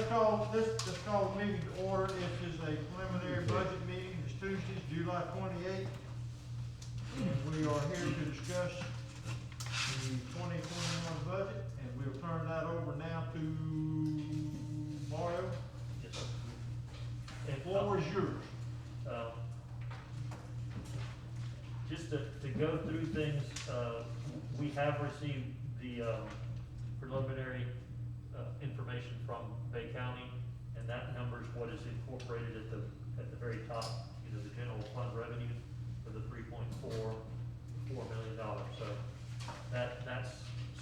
let's call the meeting to order. This is a preliminary budget meeting. It's Tuesday, July 28th. And we are here to discuss the 2021 budget, and we'll turn that over now to Mario. Yes, sir. The And, floor is yours. Just to go through things, we have received the preliminary information from Bay County, and that number is what is incorporated at the very top, the general fund revenue for the $3.44 million. So that's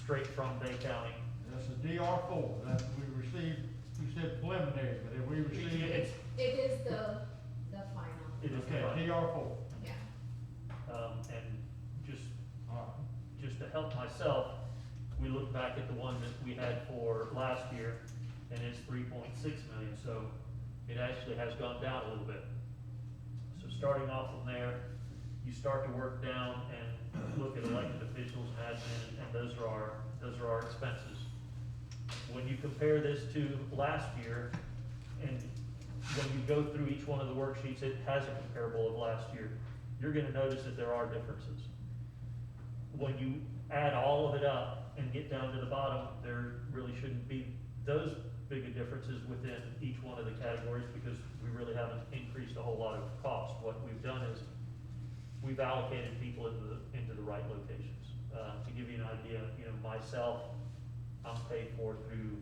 straight from Bay County. That's the DR4 that we received. You said preliminary, but have we received? It's, It is the final, it is Okay, the DR4. yeah. and just All just to help myself, we look back at the one that we had for last year, and it's 3.6 million, so it actually has gone down a little bit. So starting off from there, you start to work down and look at elected officials and admin, and those are our expenses. When you compare this to last year, and when you go through each one of the worksheets, it has a comparable of last year, you're gonna notice that there are differences. When you add all of it up and get down to the bottom, there really shouldn't be those big of differences within each one of the categories, because we really haven't increased a whole lot of cost. What we've done is, we've allocated people into the right locations. To give you an idea, myself, I'm paid for through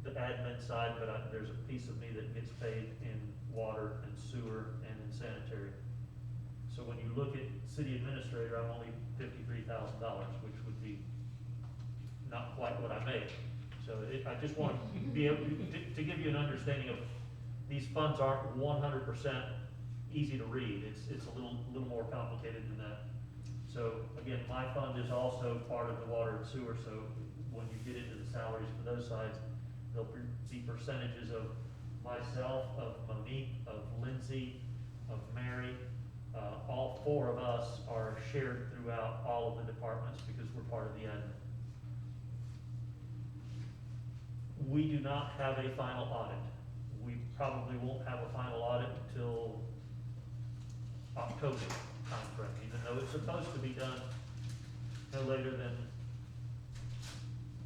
the admin side, but there's a piece of me that gets paid in water and sewer and in sanitary. So when you look at city administrator, I'm only $53,000, which would be not quite what I make. So I just want to be able to give you an understanding of, these funds aren't 100% easy to read. It's a little more complicated than that. So again, my fund is also part of the water and sewer, so when you get into the salaries for those sides, there'll be percentages of myself, of Monique, of Lindsay, of Mary. All four of us are shared throughout all of the departments because we're part of the admin. We do not have a final audit. We probably won't have a final audit until October timeframe, even though it's supposed to be done no later than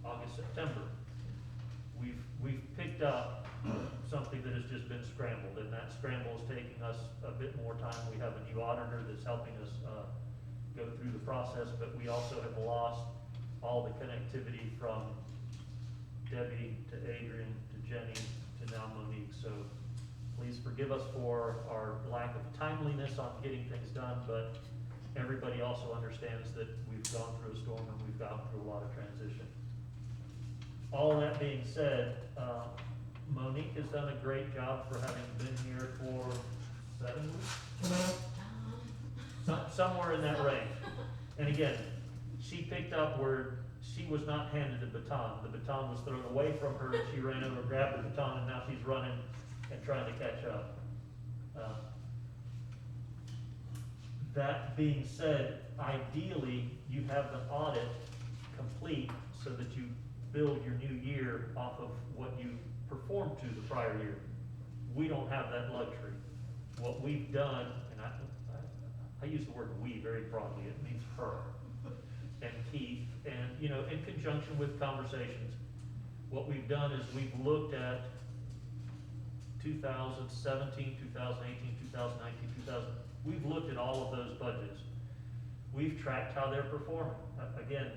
August, September. We've picked up something that has just been scrambled, and that scramble is taking us a bit more time. We have a new auditor that's helping us go through the process, but we also have lost all the connectivity from Debbie to Adrian to Jenny to now Monique. So please forgive us for our lack of timeliness on getting things done, but everybody also understands that we've gone through a storm and we've gone through a lot of transition. All that being said, Monique has done a great job for having been here for 7 weeks? Somewhere in that range. And again, she picked up where she was not handed a baton. The baton was thrown away from her, and she ran over, grabbed the baton, and now she's running and trying to catch up. That being said, ideally, you have the audit complete so that you build your new year off of what you performed to the prior year. We don't have that luxury. What we've done, and I use the word we very broadly, it means her and Keith, and in conjunction with conversations, what we've done is we've looked at 2017, 2018, 2019, we've looked at all of those budgets. We've tracked how they're performing. Again,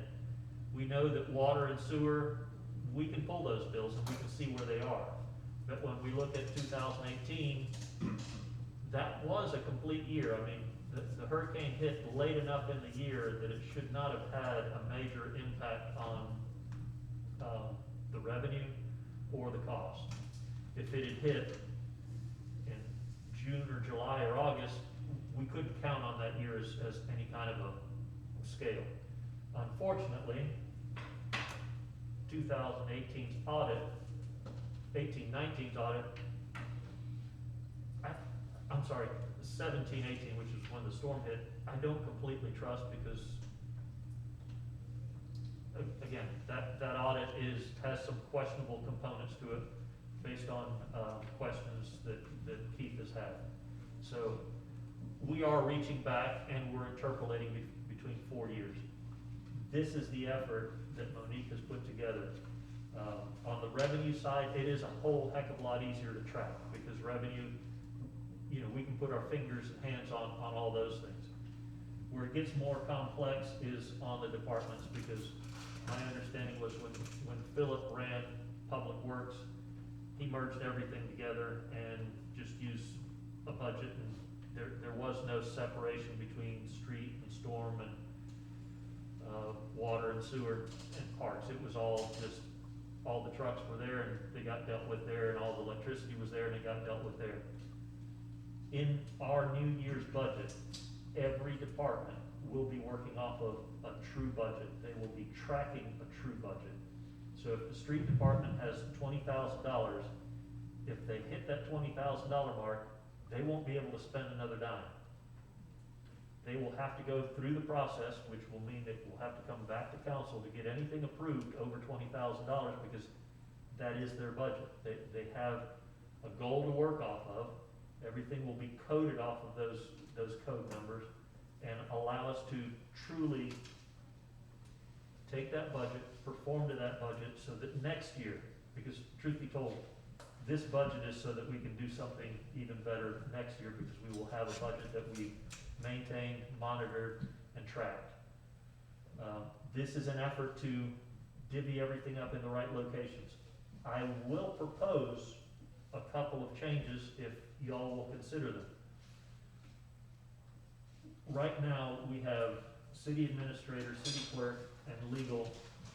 we know that water and sewer, we can pull those bills and we can see where they are. But when we look at 2018, that was a complete year. I mean, the hurricane hit late enough in the year that it should not have had a major impact on the revenue or the cost. If it had hit in June or July or August, we couldn't count on that year as any kind of a scale. Unfortunately, 2018's audit, 18-19's audit, I'm sorry, 17-18, which is when the storm hit, I don't completely trust, because again, that audit has some questionable components to it based on, questions that Keith has had. So we are reaching back and we're interpolating between 4 years. This is the effort that Monique has put together. On the revenue side, it is a whole heck of a lot easier to track, because revenue, we can put our fingers and hands on all those things. Where it gets more complex is on the departments, because my understanding was when Philip ran Public Works, he merged everything together and just used a budget, and there was no separation between street and storm and water and sewer and parks. It was all just, all the trucks were there and they got dealt with there, and all the electricity was there and it got dealt with there. In our New Year's budget, every department will be working off of a true budget. They will be tracking a true budget. So if the street department has $20,000, if they hit that $20,000 mark, they won't be able to spend another dime. They will have to go through the process, which will mean that we'll have to come back to council to get anything approved over $20,000, because that is their budget. They have a goal to work off of. Everything will be coded off of those code numbers, and allow us to truly take that budget, perform to that budget, so that next year, because truth be told, this budget is so that we can do something even better next year, because we will have a budget that we maintained, monitored, and tracked. This is an effort to divvy everything up in the right locations. I will propose a couple of changes if y'all will consider them. Right now, we have city administrator, city clerk, and legal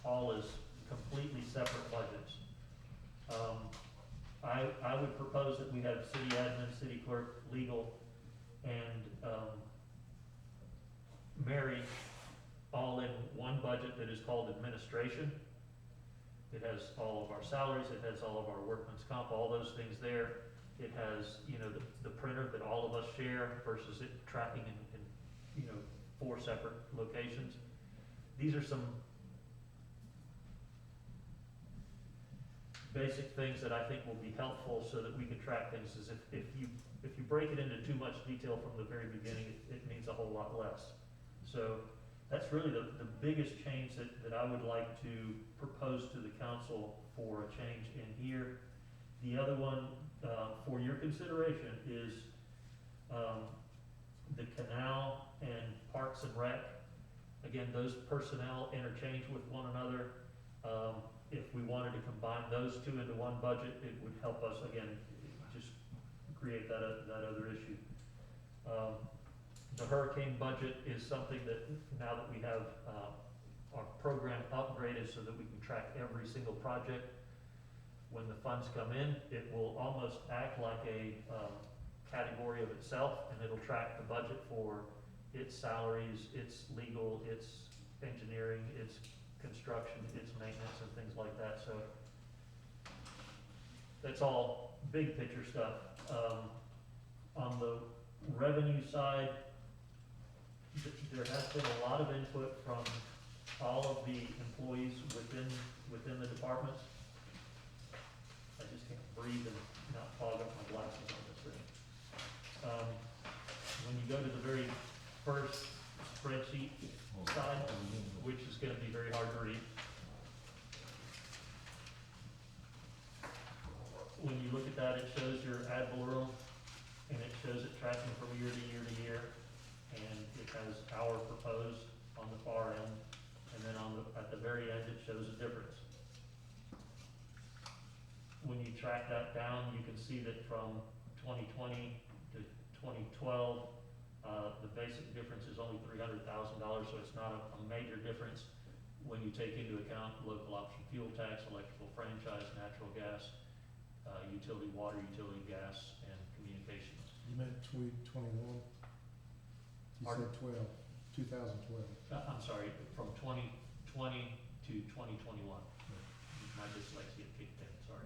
all as completely separate budgets. I would propose that we have city admin, city clerk, legal, and Mary all in one budget that is called administration. It has all of our salaries, it has all of our workman's comp, all those things there. It has, the printer that all of us share versus it tracking in 4 separate locations. These are some basic things that I think will be helpful so that we can track things. Is if you break it into too much detail from the very beginning, it means a whole lot less. So that's really the biggest change that I would like to propose to the council for a change in here. The other one for your consideration is the canal and Parks and Rec. Again, those personnel interchange with one another. If we wanted to combine those two into one budget, it would help us, again, just create that other issue. The hurricane budget is something that, now that we have our program upgraded so that we can track every single project, when the funds come in, it will almost act like a category of itself, and it'll track the budget for its salaries, its legal, its engineering, its construction, its maintenance, and things like that. So that's all big picture stuff. On the revenue side, there has been a lot of input from all of the employees within the departments. I just can't breathe and not fog up my glasses on this thing. When you go to the very first spreadsheet side, which is going to be very hard to read, when you look at that, it shows your ad valorem, and it shows it tracking from year to year to year, and it has our proposed on the far end, and then at the very end, it shows a difference. When you track that down, you can see that from 2020 to 2012, the basic difference is only $300,000, so it's not a major difference when you take into account local option fuel tax, electrical franchise, natural gas, utility water, utility gas, and communications. You meant 2021? You Pardon? said 2012. I'm sorry, from 2020 to 2021. My dyslexia kicked in, sorry.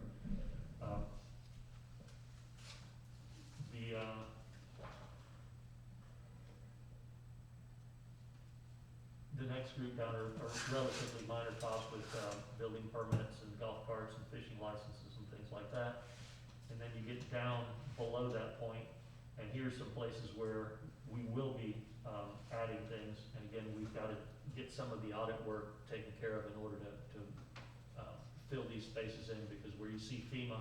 The next group down are relatively minor costs with, building permits and golf carts and fishing licenses and things like that. And then you get down below that point, and here's some places where we will be, adding things. And again, we've gotta get some of the audit work taken care of in order to fill these spaces in, because where you see FEMA,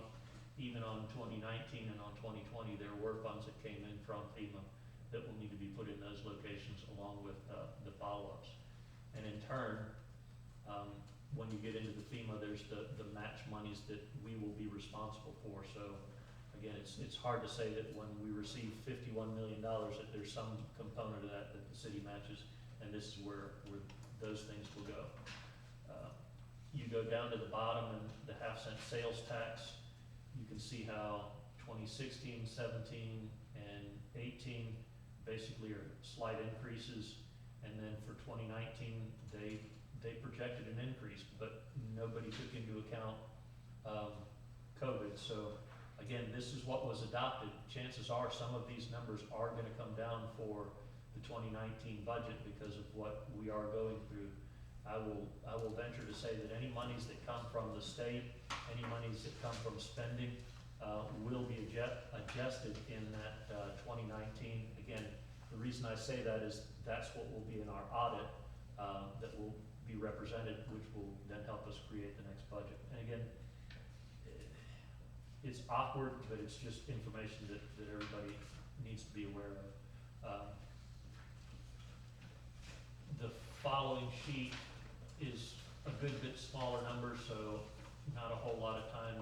even on 2019 and on 2020, there were funds that came in from FEMA that will need to be put in those locations along with the follow-ups. And in turn, when you get into the FEMA, there's the match monies that we will be responsible for. So again, it's hard to say that when we receive $51 million, that there's some component of that the city matches, and this is where those things will go. You go down to the bottom and the half-cent sales tax, you can see how 2016, 17, and 18 basically are slight increases. And then for 2019, they projected an increase, but nobody took into account COVID. So again, this is what was adopted. Chances are some of these numbers are gonna come down for the 2019 budget because of what we are going through. I will venture to say that any monies that come from the state, any monies that come from spending, will be adjusted in that 2019. Again, the reason I say that is that's what will be in our audit, that will be represented, which will then help us create the next budget. And again, it's awkward, but it's just information that everybody needs to be aware of. The following sheet is a good bit smaller number, so not a whole lot of time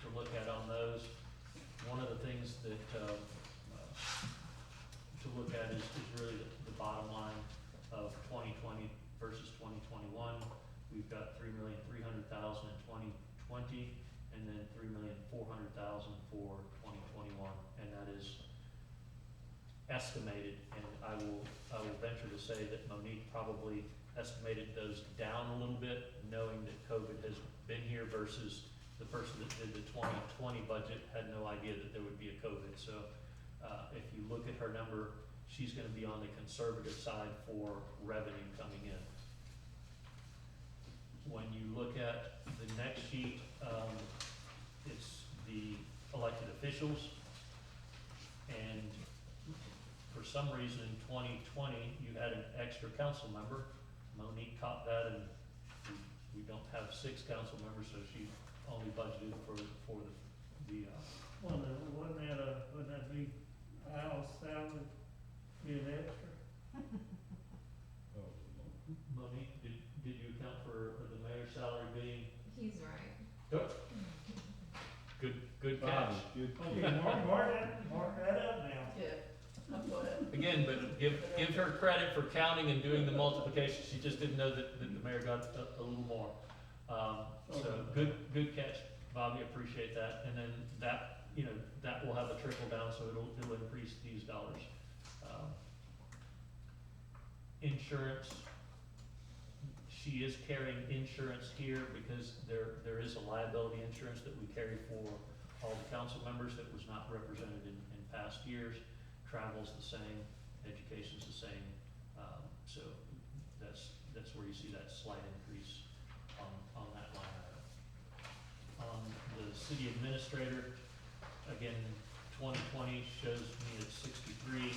to look at on those. One of the things that to look at is really the bottom line of 2020 versus 2021. We've got $3,300,000 in 2020, and then $3,400,000 for 2021, and that is estimated. And I will venture to say that Monique probably estimated those down a little bit, knowing that COVID has been here, versus the person that did the 2020 budget had no idea that there would be a COVID. So if you look at her number, she's gonna be on the conservative side for revenue coming in. When you look at the next sheet, it's the elected officials. And for some reason in 2020, you had an extra council member. Monique caught that, and we don't have 6 council members, so she only budgeted for the Wouldn't that be Al's salary, be an extra? Monique, did you account for the mayor's salary being? He's right. Good catch. Okay, mark that up now. Good. I'll put it. Again, but give her credit for counting and doing the multiplication. She just didn't know that the mayor got a little more. So good catch, Bobby, appreciate that. And then that, that will have a trickle down, so it'll increase these dollars. Insurance, she is carrying insurance here because there is a liability insurance that we carry for all the council members that was not represented in past years. Travel's the same, education's the same, so that's where you see that slight increase on that line item. On the city administrator, again, 2020 shows me at 63,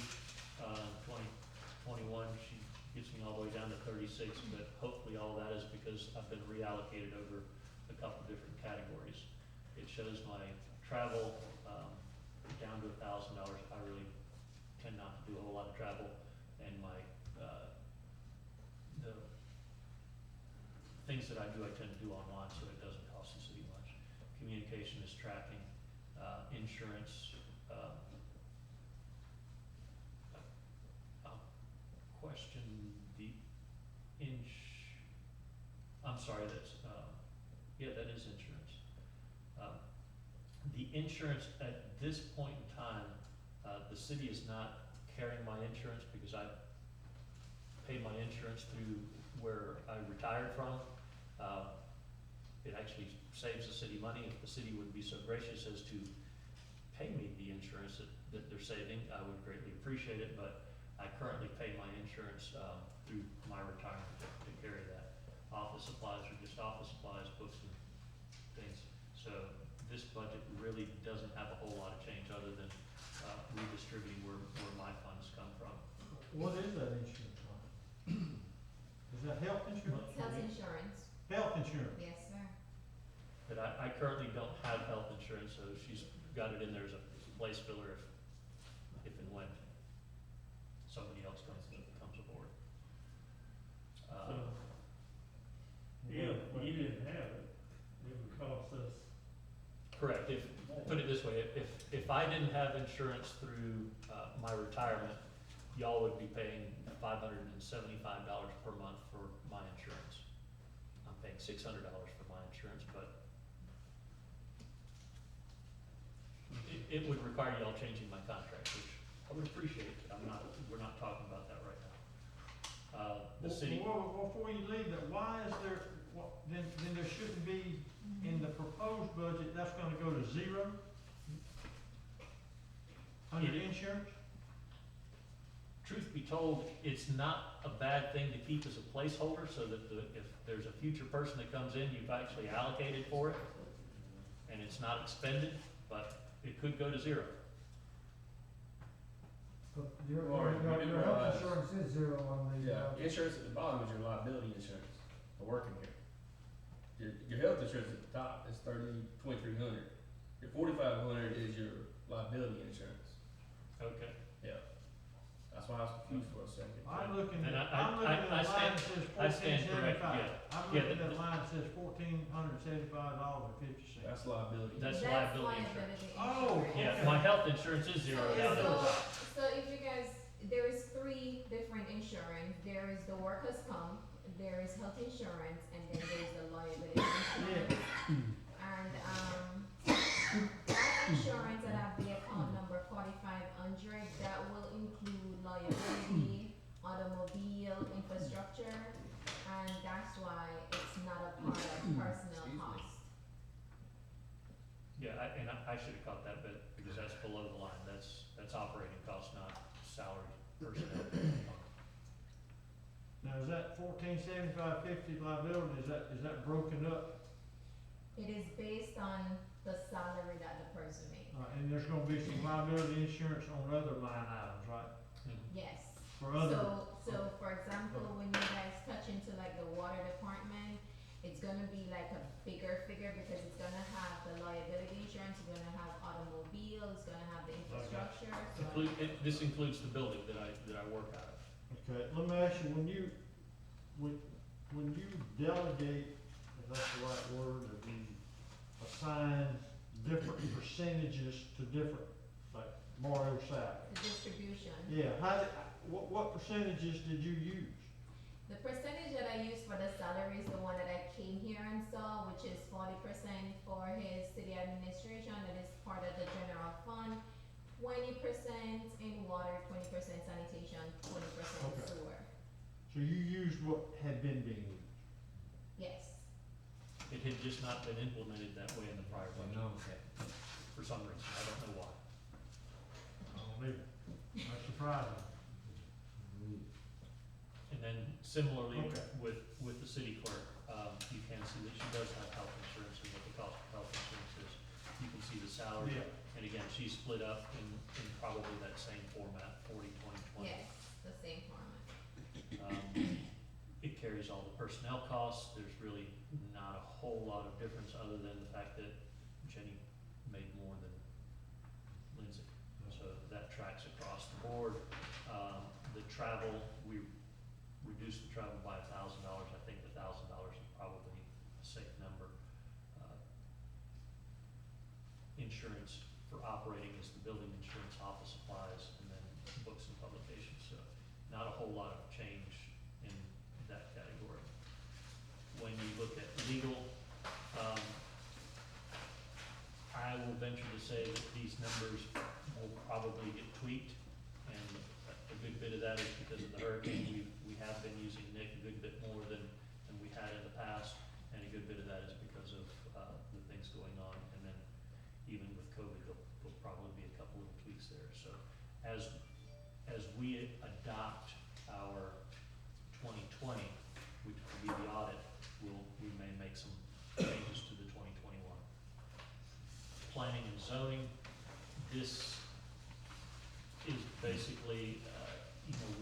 2021, she gets me all the way down to 36, but hopefully all that is because I've been reallocated over a couple different categories. It shows my travel, down to $1,000. I really tend not to do a whole lot of travel, and my, the things that I do, I tend to do online, so it doesn't cost the city much. Communication is tracking, insurance, I'll question the I'm sorry, that's, yeah, that is insurance. The insurance at this point in time, the city is not carrying my insurance because I paid my insurance through where I retired from. It actually saves the city money. If the city would be so gracious as to pay me the insurance that they're saving, I would greatly appreciate it, but I currently pay my insurance, through my retirement to carry that. Office supplies are just office supplies, books and things. So this budget really doesn't have a whole lot of change other than, redistributing where my funds come from. What is that insurance line? Is that health insurance? Health insurance, Health insurance. yes, sir. But I currently don't have health insurance, so she's got it in there as a place filler if and when somebody else comes aboard. So, if you didn't have it, it would cost us. Correct, put it this way, if I didn't have insurance through, my retirement, y'all would be paying $575 per month for my insurance. I'm paying $600 for my insurance, but it would require y'all changing my contract, which I would appreciate. We're not talking about that right now. The city, Well, before you leave that, why is there, then there shouldn't be, in the proposed budget, that's gonna go to zero? Under It- insurance? truth be told, it's not a bad thing to keep as a placeholder, so that if there's a future person that comes in, you've actually allocated for it, and it's not expended, but it could go to zero. But your, Or your, your, you your health realize- insurance is zero on the, Yeah, insurance at the bottom is your liability insurance for working here. Your health insurance at the top is 2300. Your 4500 is your liability insurance. Okay. Yeah. That's why I was confused for a second. I'm looking Then at, I- I'm looking at I a line that stand- says I stand corrected, $1,475. yeah. I'm Yeah, looking the- at a line that says $1,475.50. That's liability. That's That's liability insurance. Oh, insurance. Yeah, Okay. my health insurance is zeroed out at the So, top. so if you guys, there is 3 different insurance, there is the workers' comp, there is health insurance, and then there's the liability insurance. And, that insurance that have the account number 4500, that will include liability, automobile, infrastructure, and that's why it's not a part of personnel Excuse me. cost. Yeah, I should have caught that bit, because that's below the line, that's operating costs, not salary personnel. Now, is that $1,475.50 liability, is that broken up? It is based on the salary that the person makes. And there's gonna be some liability insurance on other line items, right? Yes. For other, So for example, when you guys touch into like the water department, it's gonna be like a bigger figure because it's gonna have the liability insurance, it's gonna have automobile, it's gonna have the infrastructure, so. This includes the building that I work out of. okay, let me ask you, when you delegate, if that's the right word, if you assign different percentages to different, like Mario salary. The distribution. Yeah, what percentages did you use? The percentage that I use for the salary is the one that I came here and saw, which is 40% for his city administration, that is part of the general fund. 20% in water, 20% sanitation, 20% Okay. sewer. So you used what had been being used? Yes. It had just not been implemented that way in the prior budget, for some reason, I don't know why. I don't either. That's surprising. And then similarly, Okay. with the city clerk, you can see that she does have health insurance and what the cost of health insurance is. You can see the salary, Yeah. and again, she's split up in probably that same format, 40, 20, 20. Yes, the same format. It carries all the personnel costs, there's really not a whole lot of difference other than the fact that Jenny made more than Lindsay. So that tracks across the board. The travel, we reduced the travel by $1,000, I think $1,000 is probably a safe number. Insurance for operating is the building insurance, office supplies, and then books and publications, so not a whole lot of change in that category. When you look at legal, I will venture to say that these numbers will probably get tweaked, and a good bit of that is because of the hurricane. We have been using Nick a good bit more than we had in the past, and a good bit of that is because of, the things going on, and then even with COVID, there'll probably be a couple of tweaks there, so as we adopt our 2020, which will be the audit, we may make some changes to the 2021. Planning and zoning, this is basically,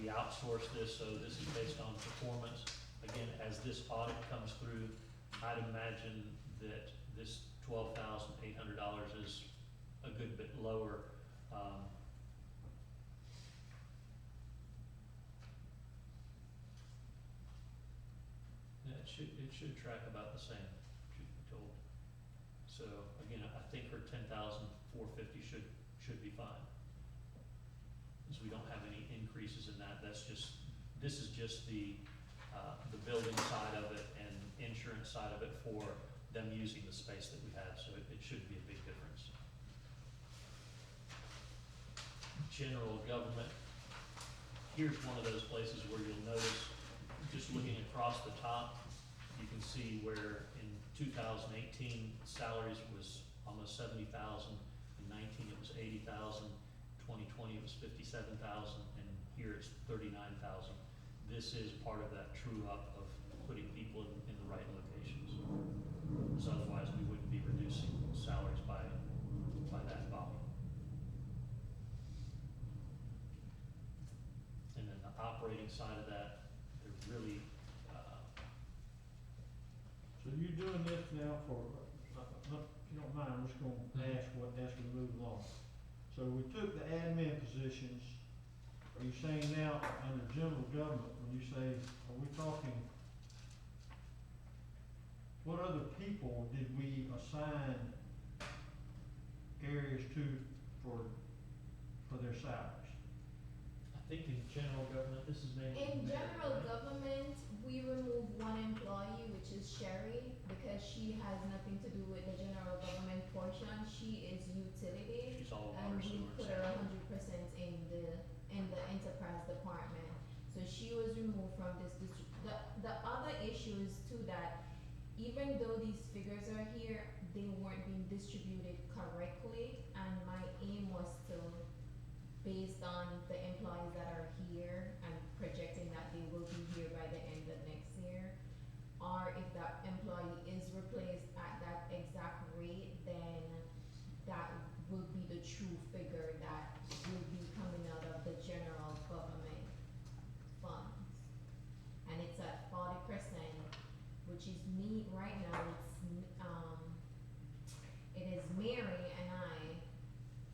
we outsource this, so this is based on performance. Again, as this audit comes through, I'd imagine that this $12,800 is a good bit lower. Yeah, it should track about the same, truth be told. So again, I think her 10,450 should be fine. Because we don't have any increases in that, this is just the building side of it and insurance side of it for them using the space that we have, so it shouldn't be a big difference. General government, here's one of those places where you'll notice, just looking across the top, you can see where in 2018, salaries was almost 70,000, in 19 it was 80,000, 2020 it was 57,000, and here it's 39,000. This is part of that true up of putting people in the right locations. So otherwise we wouldn't be reducing salaries by that volume. And then the operating side of that, they're really, So you're doing this now for, if you don't mind, I'm just gonna ask as we move along. So we took the admin positions, are you saying now, under general government, when you say, are we talking, what other people did we assign areas to for their salaries? I think in general government, this is mainly. In merit, general right? government, we remove one employee, which is Sherry, because she has nothing to do with the general government portion. She is utility, She's all and water, we sewer, put her 100% in the enterprise department. So she was removed from this district. The other issue is too that even though these figures are here, they weren't being distributed correctly, and my aim was to, based on the employees that are here and projecting that they will be here by the end of next year, or if that employee is replaced at that exact rate, then that will be the true figure that will be coming out of the general government funds. And it's at 40%, which is me, right now, it is Mary and I,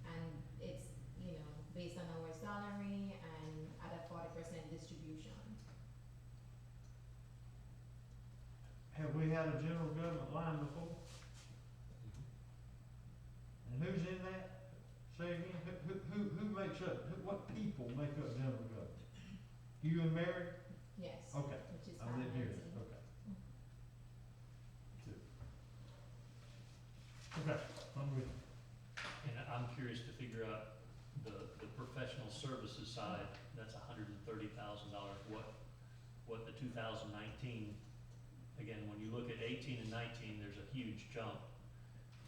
and it's, based on our salary and at a 40% distribution. Have we had a general government line before? And who's in that? Say again, who makes up, what people make up general government? You and Mary? Yes. Okay, Which is I didn't hear 519. that, okay. Okay, I'm with you. And I'm curious to figure out the professional services side, that's $130,000. What the 2019, again, when you look at 18 and 19, there's a huge jump.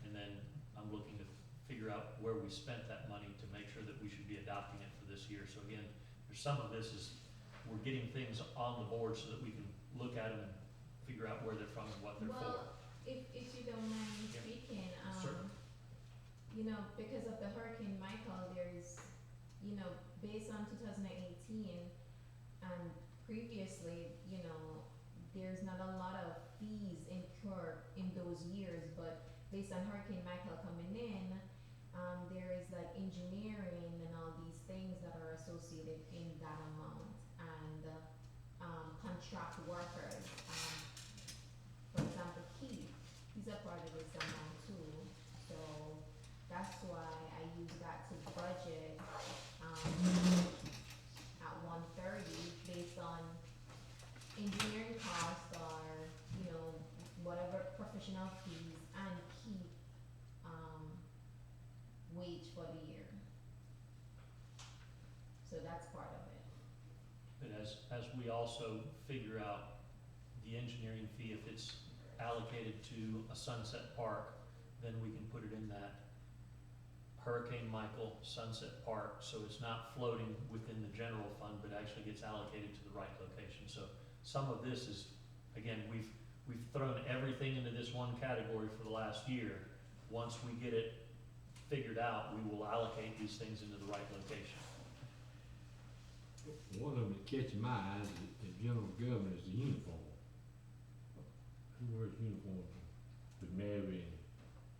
And then I'm looking to figure out where we spent that money to make sure that we should be adopting it for this year. So again, there's some of this is, we're getting things on the board so that we can look at them and figure out where they're from and what they're for. Well, if you don't mind me Yeah. speaking, Certainly. Because of the Hurricane Michael, there's, based on 2018 and previously, there's not a lot of fees incurred in those years, but based on Hurricane Michael coming in, there is like engineering and all these things that are associated in that amount, and contract workers. For example, Keith, he's a part of this amount too, so that's why I use that to budget at 130 based on engineering costs or, whatever professional fees and Keith wage for the year. So that's part of it. But as we also figure out the engineering fee, if it's allocated to a Sunset Park, then we can put it in that Hurricane Michael Sunset Park, so it's not floating within the general fund, but actually gets allocated to the right location. So some of this is, again, we've thrown everything into this one category for the last year. Once we get it figured out, we will allocate these things into the right location. One of them that catches my eye is the general government is the uniform. Who wears uniform with Mary and,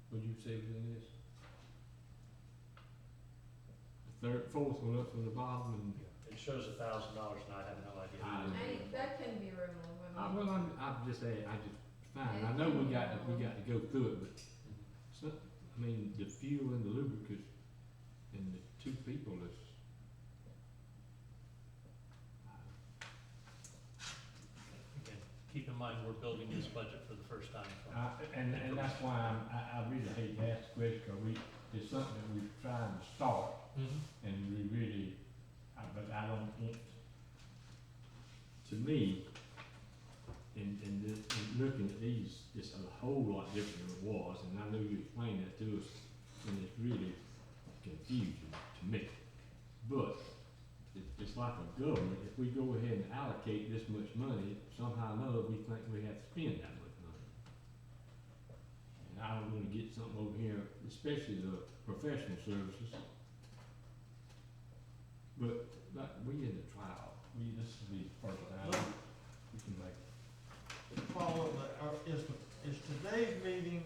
what'd you say was in this? The fourth one up from the bottom and, It shows $1,000 and I have no idea. That can be removed. I'm just saying, fine, I know we got to go through it, but some, I mean, the fuel and the lubricants and the two people is, Again, keep in mind, we're building this budget for the first time. and that's why I really hate to ask the question, because it's something that we're trying to start, and we really, but I don't want, to me, in looking at these, it's a whole lot different than it was, and I know you explained that to us, and it's really confusing to me. But it's like a government, if we go ahead and allocate this much money, somehow or another, we think we have to spend that much money. And I don't wanna get something over here, especially the professional services. But, like, we in the trial, this will be the first time we can make. Follow is today's meeting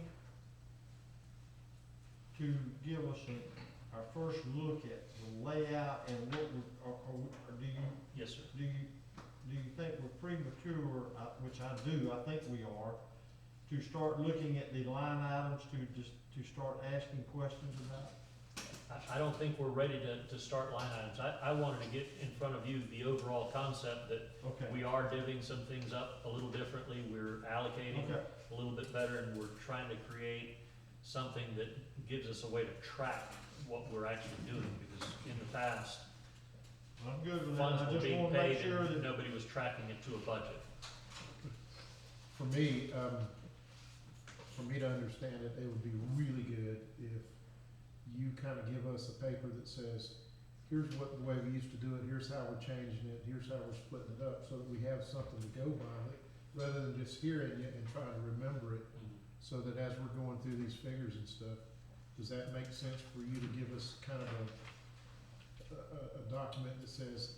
to give us our first look at the layout and what we, or do you, Yes, sir. do you think we're premature, which I do, I think we are, to start looking at the line items to start asking questions about? I don't think we're ready to start line items. I wanted to get in front of you the overall concept that Okay. we are divvying some things up a little differently, we're allocating Okay. a little bit better, and we're trying to create something that gives us a way to track what we're actually doing, because in the past, I'm good with that, funds I were just being wanna make paid sure and that, nobody was tracking it to a budget. For me, to understand it, it would be really good if you kind of give us a paper that says, here's what the way we used to do it, here's how we're changing it, here's how we're splitting it up, so that we have something to go by, rather than just hearing it and trying to remember it, so that as we're going through these figures and stuff, does that make sense for you to give us kind of a document that says,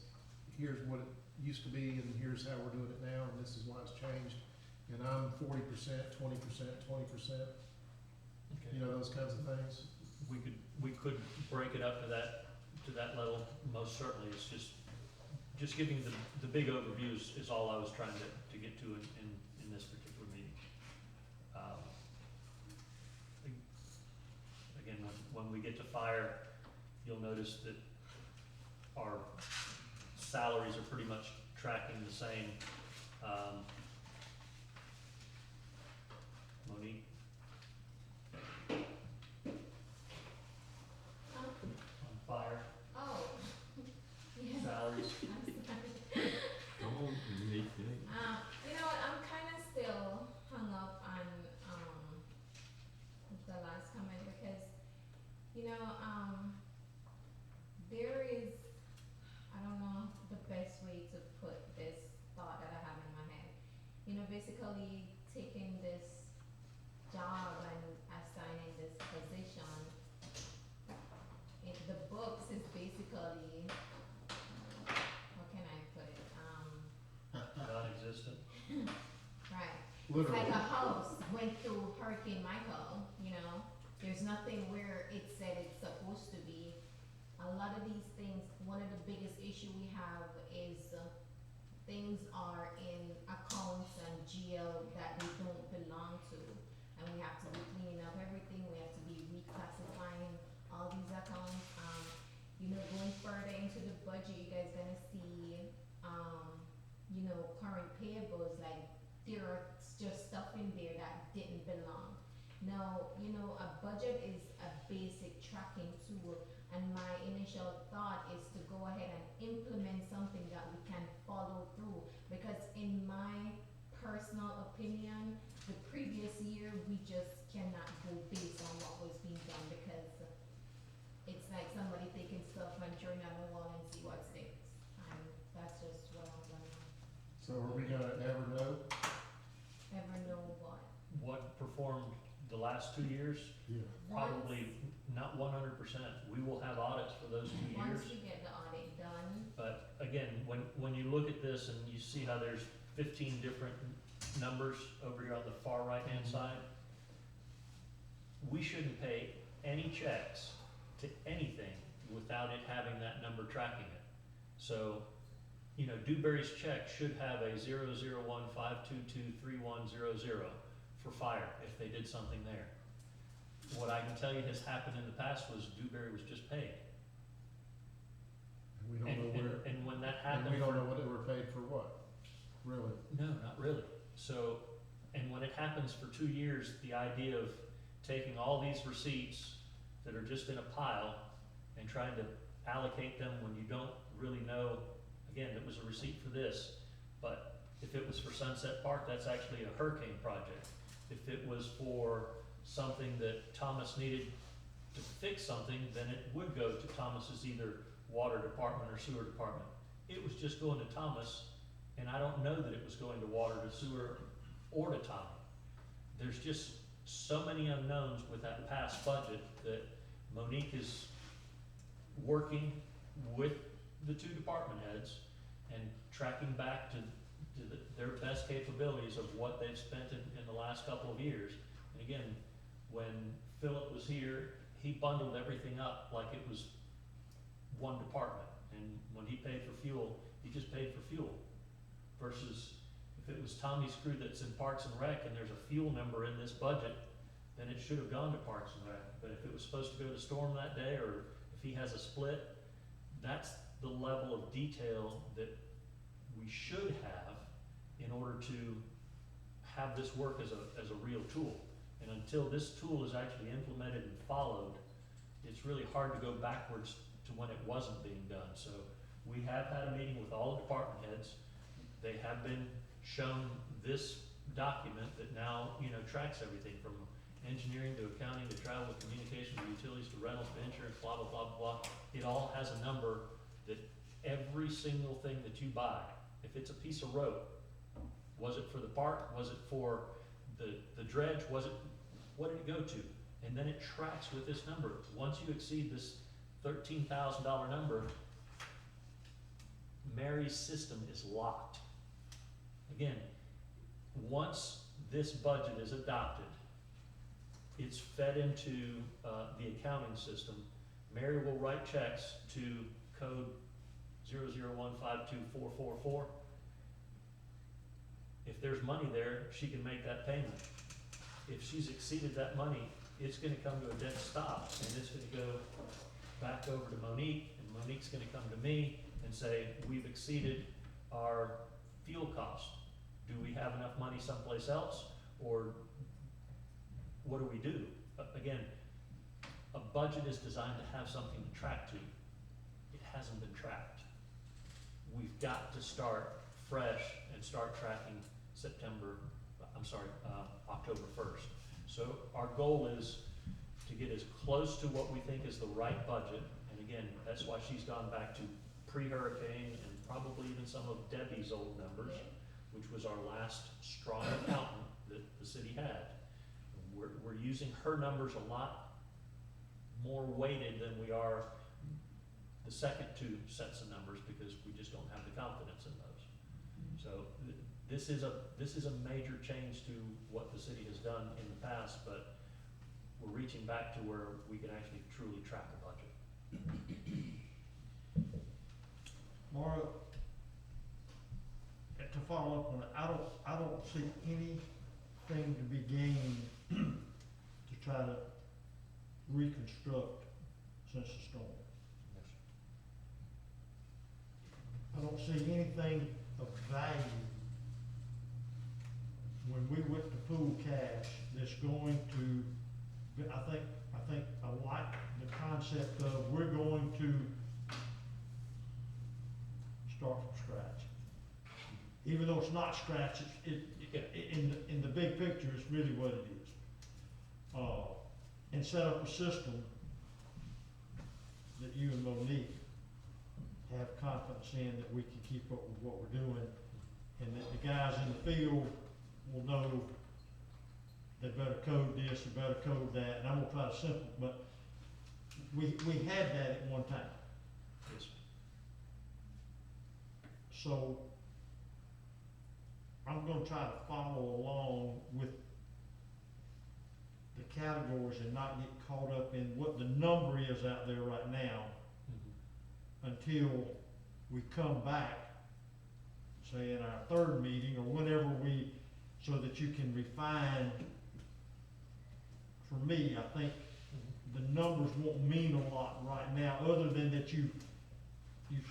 here's what it used to be, and here's how we're doing it now, and this is why it's changed, and I'm 40%, 20%, 20%, you know, those kinds of things? We could break it up to that level, most certainly. It's just giving the big overviews is all I was trying to get to in this particular meeting. Again, when we get to fire, you'll notice that our salaries are pretty much tracking the same. Monique? On fire, Oh, yeah. salaries. I'm sorry. Come on, unique thing. You know what, I'm kind of still hung up on, the last comment, because, you know, there is, I don't know the best way to put this thought that I have in my head. You know, basically taking this job and assigning this position, the books is basically, how can I put it, Non-existent. right. It's Literally. like a house went through Hurricane Michael, you know, there's nothing where it said it's supposed to be. A lot of these things, one of the biggest issue we have is things are in accounts and GL that they don't belong to. And we have to be cleaning up everything, we have to be reclassifying all these accounts. You know, going further into the budget, you guys gonna see, you know, current payables, like there are just stuff in there that didn't belong. Now, you know, a budget is a basic tracking tool, and my initial thought is to go ahead and implement something that we can follow through. Because in my personal opinion, the previous previous year, we just cannot go based on what was being done, because, you know, we have to be cleaning up everything, we have to be reclassifying all these accounts. You know, going further into the budget, you guys gonna see, you know, current payables, like there are just stuff in there that didn't belong. Now, you know, a budget is a basic tracking tool, and my initial thought is to go ahead and implement something that we can follow through, because in my personal opinion, the previous year, we just cannot go based on what was being done, because performed the last 2 years? Yeah. Probably not 100%. We will have audits for those 2 years. Once you get the audit done, But again, when you look at this and you see how there's 15 different numbers over here on the far right-hand side, we shouldn't pay any checks to anything without it having that number tracking it. So, you know, Dewberry's check should have a 001522310 for fire if they did something there. What I can tell you has happened in the past was Dewberry was just paid. And we don't know where, And when that and happened. we don't for- know what they were paid for what, really. No, not really. So, and when it happens for 2 years, the idea of taking all these receipts that are just in a pile and trying to allocate them when you don't really know, again, it was a receipt for this, but if it was for Sunset Park, that's actually a hurricane project. If it was for something that Thomas needed to fix something, then it would go to Thomas's either water department or sewer department. It was just going to Thomas, and I don't know that it was going to water, to sewer, or to Tommy. There's just so many unknowns with that past budget that Monique is working with the 2 department heads and tracking back to their best capabilities of what they've spent in the last couple of years. And again, when Philip was here, he bundled everything up like it was one department. And when he paid for fuel, he just paid for fuel. Versus if it was Tommy's crew that's in Parks and Rec and there's a fuel number in this budget, then it should have gone to Parks and Rec. But if it was supposed to go to Storm that day, or if he has a split, that's the level of detail that we should have in order to have this work as a real tool. And until this tool is actually implemented and followed, it's really hard to go backwards to when it wasn't being done. So we have had a meeting with all the department heads. They have been shown this document that now, you know, tracks everything from engineering to accounting to travel to communication to utilities to rentals to insurance, blah, blah, blah, blah. It all has a number that every single thing that you buy, if it's a piece of rope, was it for the park? Was it for the dredge? Was it, what did it go to? And then it tracks with this number. Once you exceed this $13,000 number, Mary's system is locked. Again, once this budget is adopted, it's fed into the accounting system. Mary will write checks to code 001524444. If there's money there, she can make that payment. If she's exceeded that money, it's gonna come to a dead stop, and it's gonna go back over to Monique, and Monique's gonna come to me and say, we've exceeded our fuel cost. Do we have enough money someplace else, or what do we do? Again, a budget is designed to have something to track to. It hasn't been tracked. We've got to start fresh and start tracking October 1st. So our goal is to get as close to what we think is the right budget, and again, that's why she's gone back to pre-hurricane and probably even some of Debbie's old numbers, which was our last strong accountant that the city had. We're using her numbers a lot more weighted than we are the second 2 sets of numbers, because we just don't have the confidence in those. So this is a major change to what the city has done in the past, but we're reaching back to where we can actually truly track a budget. Maura, to follow up on it, I don't see anything to be gained to try to reconstruct since the storm. I don't see anything of value when we went to pool cash that's going to, I think I like the concept of we're going to start from scratch. Even though it's not scratch, in the big picture, it's really what it is. And set up a system that you and Monique have confidence in, that we can keep up with what we're doing, and that the guys in the field will know they better code this, they better code that, and I'm gonna try to simple, but we had that at one time. Yes, So, I'm gonna try to follow along with the categories and not get caught up in what the number is out there right now until we come back, say in our third meeting or whenever so that you can refine. For me, I think the numbers won't mean a lot right now, other than that you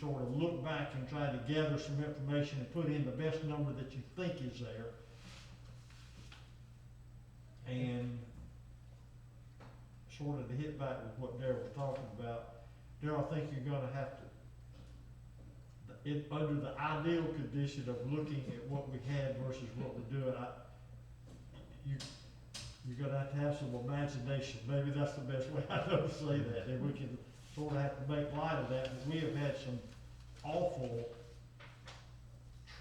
sort of look back and try to gather some information and put in the best number that you think is there. And sort of to hit back with what Darryl was talking about, Darryl, I think you're gonna have to, under the ideal condition of looking at what we had versus what we're doing, you're gonna have some imagination. Maybe that's the best way I know to say that, and we can sort of have to make light of that, but we have had some awful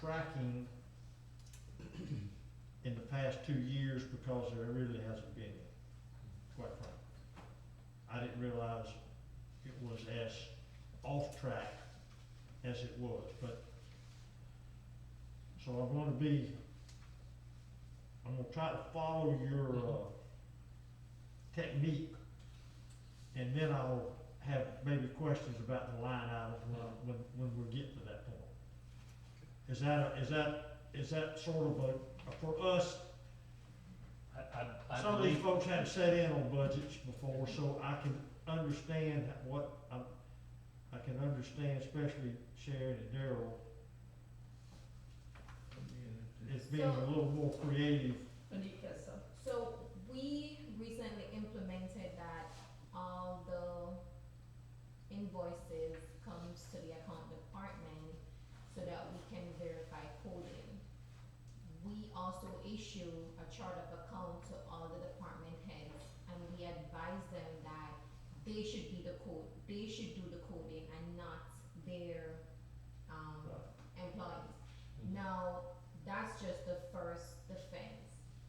tracking in the past 2 years because there really hasn't been any, quite frankly. I didn't realize it was as off track as it was, but, so I'm gonna try to follow your, technique, and then I'll have maybe questions about the line items when we get to that point. Is that sort of for us, I some of these believe, folks hadn't sat in on budgets before, so I can understand I can understand, especially Sharon and Darryl, it's being a little more creative. So we recently implemented that all the invoices comes to the account department so that we can verify coding. We also issue a chart of account to all the department heads, and we advise them that they should do the coding and not their, employees. Now, that's just the first defense.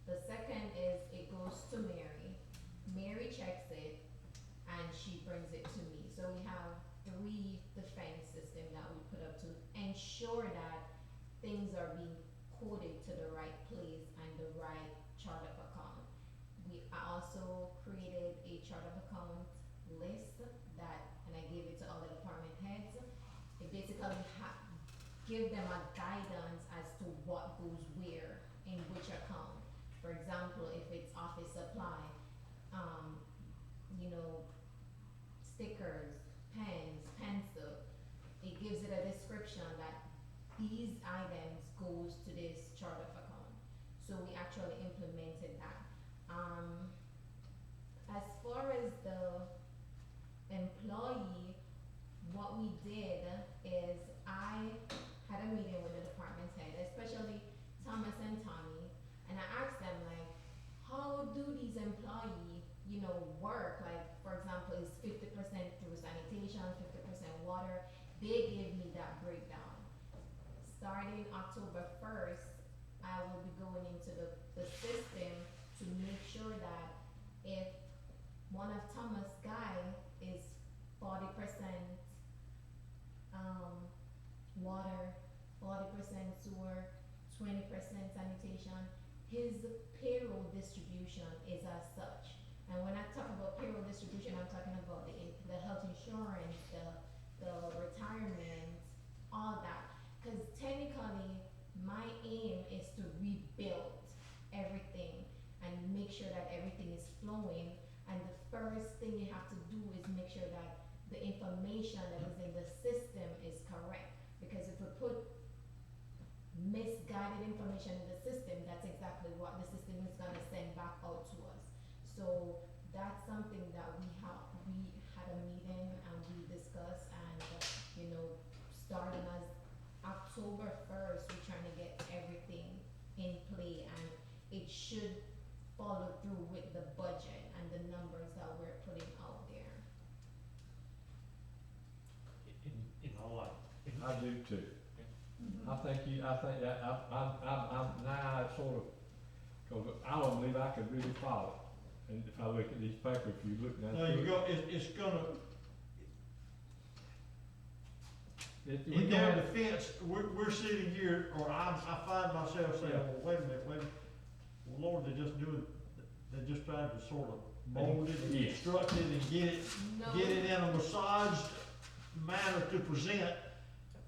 The second is it goes to Mary. Mary checks it and she brings it to me. So we have 3 defense systems that we put up to ensure that things are being coded to the right place and the right chart of account. I also created a chart of account list and I gave it to all the department heads. It basically give them a guidance as to what goes where in which account. For example, if it's office supply, stickers, pens, pencil, it gives it a description that these items goes to this chart of account. So we actually implemented that. As far as the employee, what we did is I had a meeting with the department head, especially Thomas and Tommy, and I asked them how do these employees, work? For example, is 50% through sanitation, 50% water? They gave me that breakdown. Starting October 1st, I will be going into the system to make sure that if one of Thomas' guy is 40% water, 40% sewer, 20% sanitation, his payroll distribution is as such. And when I talk about payroll distribution, I'm talking about the health insurance, the retirement, all that. Because technically, my aim is to rebuild everything and make sure that everything is flowing. And the first thing you have to do is make sure that the information that is in the system is correct. Because if we put misguided information in the system, that's exactly what the system is gonna send back out to us. So that's something that we had a meeting and we discussed, and starting as October 1st, we're trying to get everything in play, and it should follow through with the budget and the numbers that we're putting out there. in all I do too. I think that, I'm now sort of Cause I don't believe I could really follow. And if I look at these papers, if you look down Now, through you it. go, it's gonna, we in gonna their have- defense, we're sitting here, or I find myself saying, Yeah. well, wait a minute, well, Lord, they just tried to sort of mold it and Yes. construct it and get No. it in a massaged manner to present.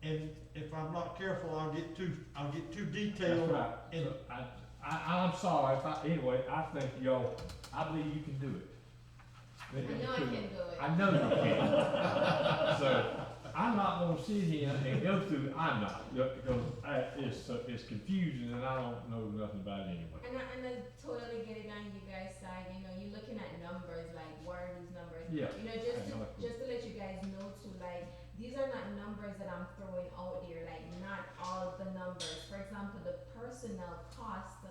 And if I'm not careful, I'll get too That's detailed. right. And- So I'm sorry, anyway, I think y'all, I believe you can do it. I know I can do it. I know you can. So, I'm not gonna sit here and go through, I'm not, because it's confusing and I don't know nothing about it anyway. And I totally get it on you guys' side, you know, you're looking at numbers, like, what are these numbers? Yeah. You know, I know. just to let you guys know too, like, these are not numbers that I'm throwing out there, like, not all of the numbers. For example, the personnel cost,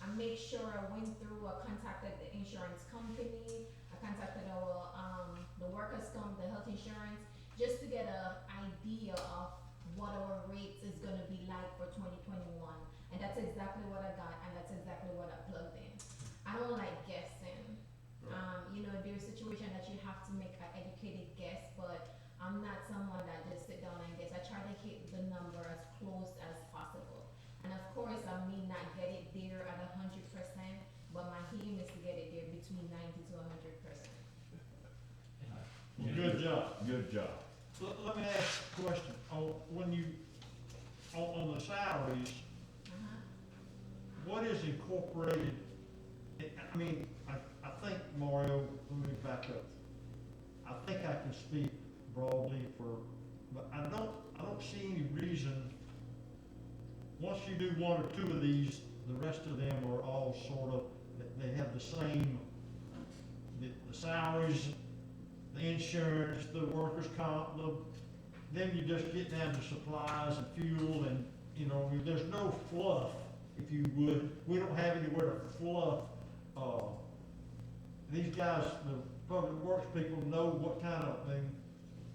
I make sure I went through, I contacted the insurance company, I contacted our, the workers' comp, the health insurance, just to get a idea of what our rates is gonna be like for 2021. And that's exactly what I got, and that's exactly what I plugged in. I don't like guessing. You know, there's a situation that you have to make an educated guess, but I'm not someone that just sit down and guess. I try to keep the number as close as possible. And of course, I may not get it there at 100%, but my aim is to get it there between 90 to 100%. Well, good job. Good job. Let me ask a question, when you, on the salaries, Uh-huh. what is incorporated? I mean, I think, Mario, let me back up. I think I can speak broadly but I don't see any reason, once you do one or two of these, the rest of them are all sort of, they have the same, the salaries, the insurance, the workers' comp, then you just get down to supplies and fuel and, you know, there's no fluff, if you would. We don't have anywhere to fluff, these guys, the public works people know what kind of thing,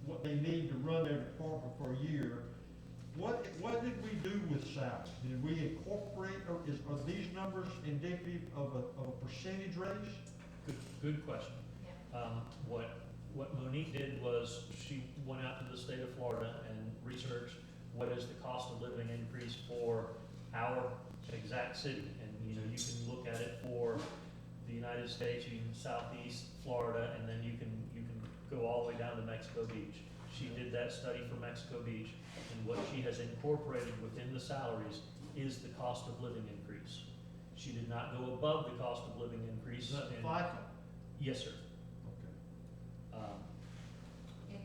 what they need to run their department for a year. What did we do with salaries? Did we incorporate, or are these numbers indicative of a percentage raise? Good question. Yeah. What Monique did was she went out to the state of Florida and researched what is the cost of living increase for our exact city. And, you know, you can look at it for the United States, you can southeast Florida, and then you can go all the way down to Mexico Beach. She did that study for Mexico Beach, and what she has incorporated within the salaries is the cost of living increase. She did not go above the cost of living increase. Is that in- FICA? Yes, sir. Okay.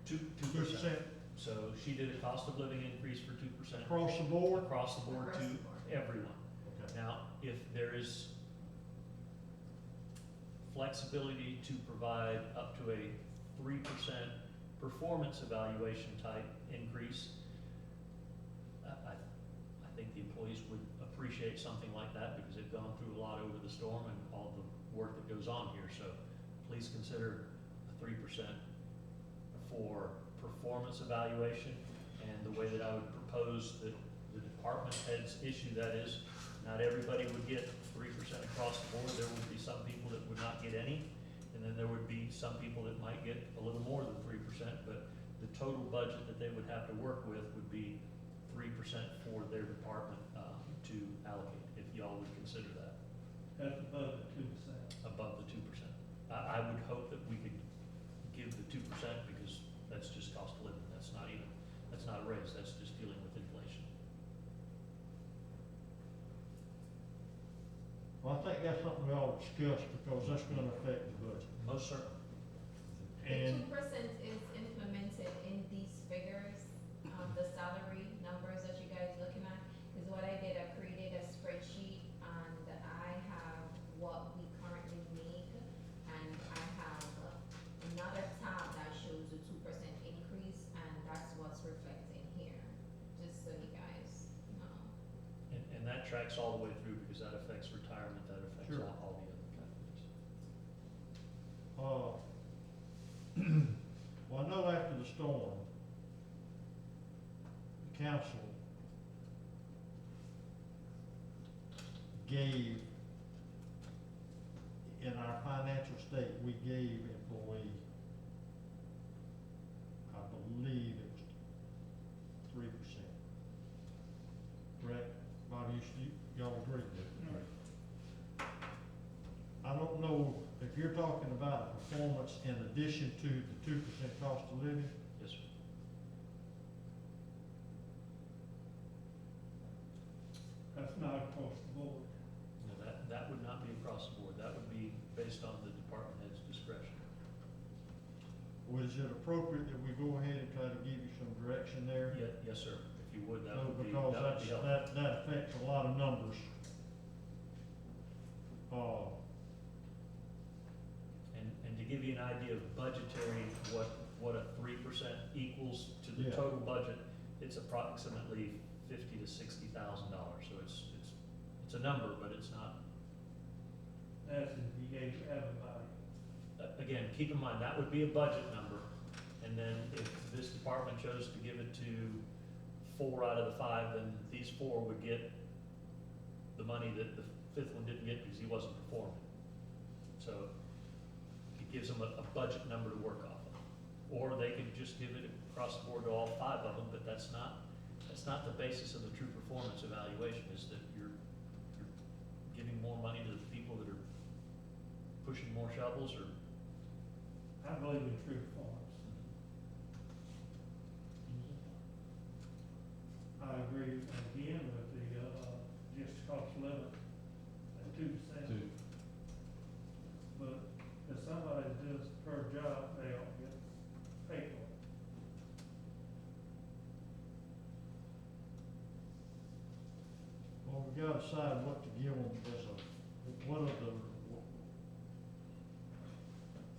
It's 2%. 2%. So she did a cost of living increase for 2% Across the board? across the board Across to the board. everyone. Okay. Now, if there is flexibility to provide up to a 3% performance evaluation type increase, I think the employees would appreciate something like that because they've gone through a lot over the storm and all the work that goes on here. So please consider a 3% for performance evaluation. And the way that I would propose that the department heads issue that is, not everybody would get 3% across the board. There would be some people that would not get any, and then there would be some people that might get a little more than 3%, but the total budget that they would have to work with would be 3% for their department, to allocate, if y'all would consider that, That's above the 2%. above the 2%. I would hope that we could give the 2% because that's just cost of living. That's not a raise, that's just dealing with inflation. Well, I think that's something we ought to discuss because that's gonna affect the budget. Most certainly. And The 2% is implemented in these figures, the salary numbers that you guys looking at. Is what I did, I created a spreadsheet and I have what we currently make. And I have another tab that shows the 2% increase, and that's what's reflecting here, just so you guys know. And that tracks all the way through because that affects retirement, that affects Sure. all the other categories. well, I know after the storm, the council gave, in our financial state, we gave employee, I believe it was 3%. Correct? Bobby, y'all agree? I don't know if you're talking about a performance in addition to the 2% cost of living. Yes, sir. That's not across the board. No, that would not be across the board. That would be based on the department head's discretion. Was it appropriate that we go ahead and try to give you some direction there? Yes, sir. If you would, that No, would be, because that would be helpful. that affects a lot of numbers. And to give you an idea of budgetary, what a 3% equals to the Yeah. total budget, it's approximately $50,000 to $60,000. So it's a number, but it's not. That's if you gave everybody. Again, keep in mind, that would be a budget number. And then if this department chose to give it to 4 out of the 5, then these 4 would get the money that the 5th one didn't get because he wasn't performing. So it gives them a budget number to work off of. Or they could just give it across the board to all 5 of them, but that's not the basis of the true performance evaluation, is that you're giving more money to the people that are pushing more shovels or. I believe in true performance. I agree again with the, just cost of living at 2%. Two. But if somebody does per job, they don't get paid for it. Well, we gotta decide what to give them as a, what are the,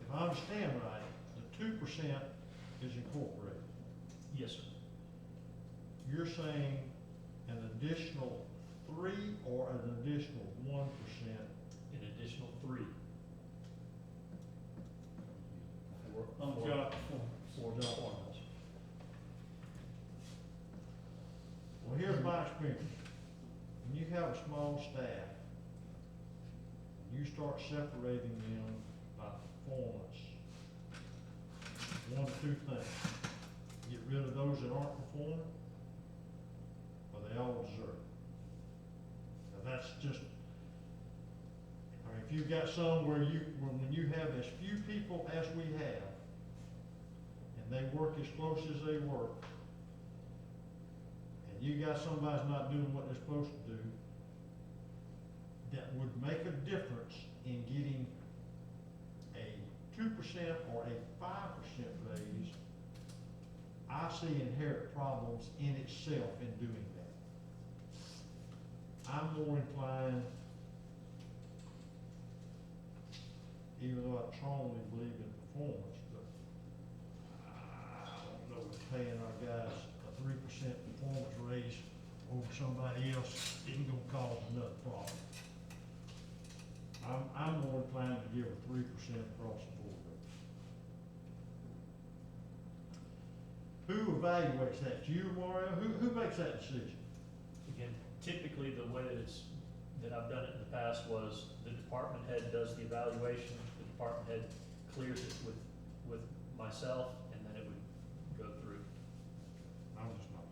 if I understand right, the 2% is incorporated. Yes, sir. You're saying an additional 3 or an additional 1%? An additional 3. On job performance. For performance. Well, here's my experience. When you have a small staff, you start separating them by performance. 1 of 2 things. Get rid of those that aren't performing, or they all deserve it. Now, that's just, I mean, if you've got some where when you have as few people as we have, and they work as close as they work, and you got somebody's not doing what they're supposed to do, that would make a difference in getting a 2% or a 5% raise, I see inherent problems in itself in doing that. I'm more inclined, even though I strongly believe in performance, but I don't know if paying our guys a 3% performance raise over somebody else isn't gonna cause another problem. I'm more inclined to give a 3% across the board. Who evaluates that? You, Mario? Who makes that decision? Again, typically, the way that I've done it in the past was the department head does the evaluation, the department head clears it with myself, and then it would go through. I'm just not.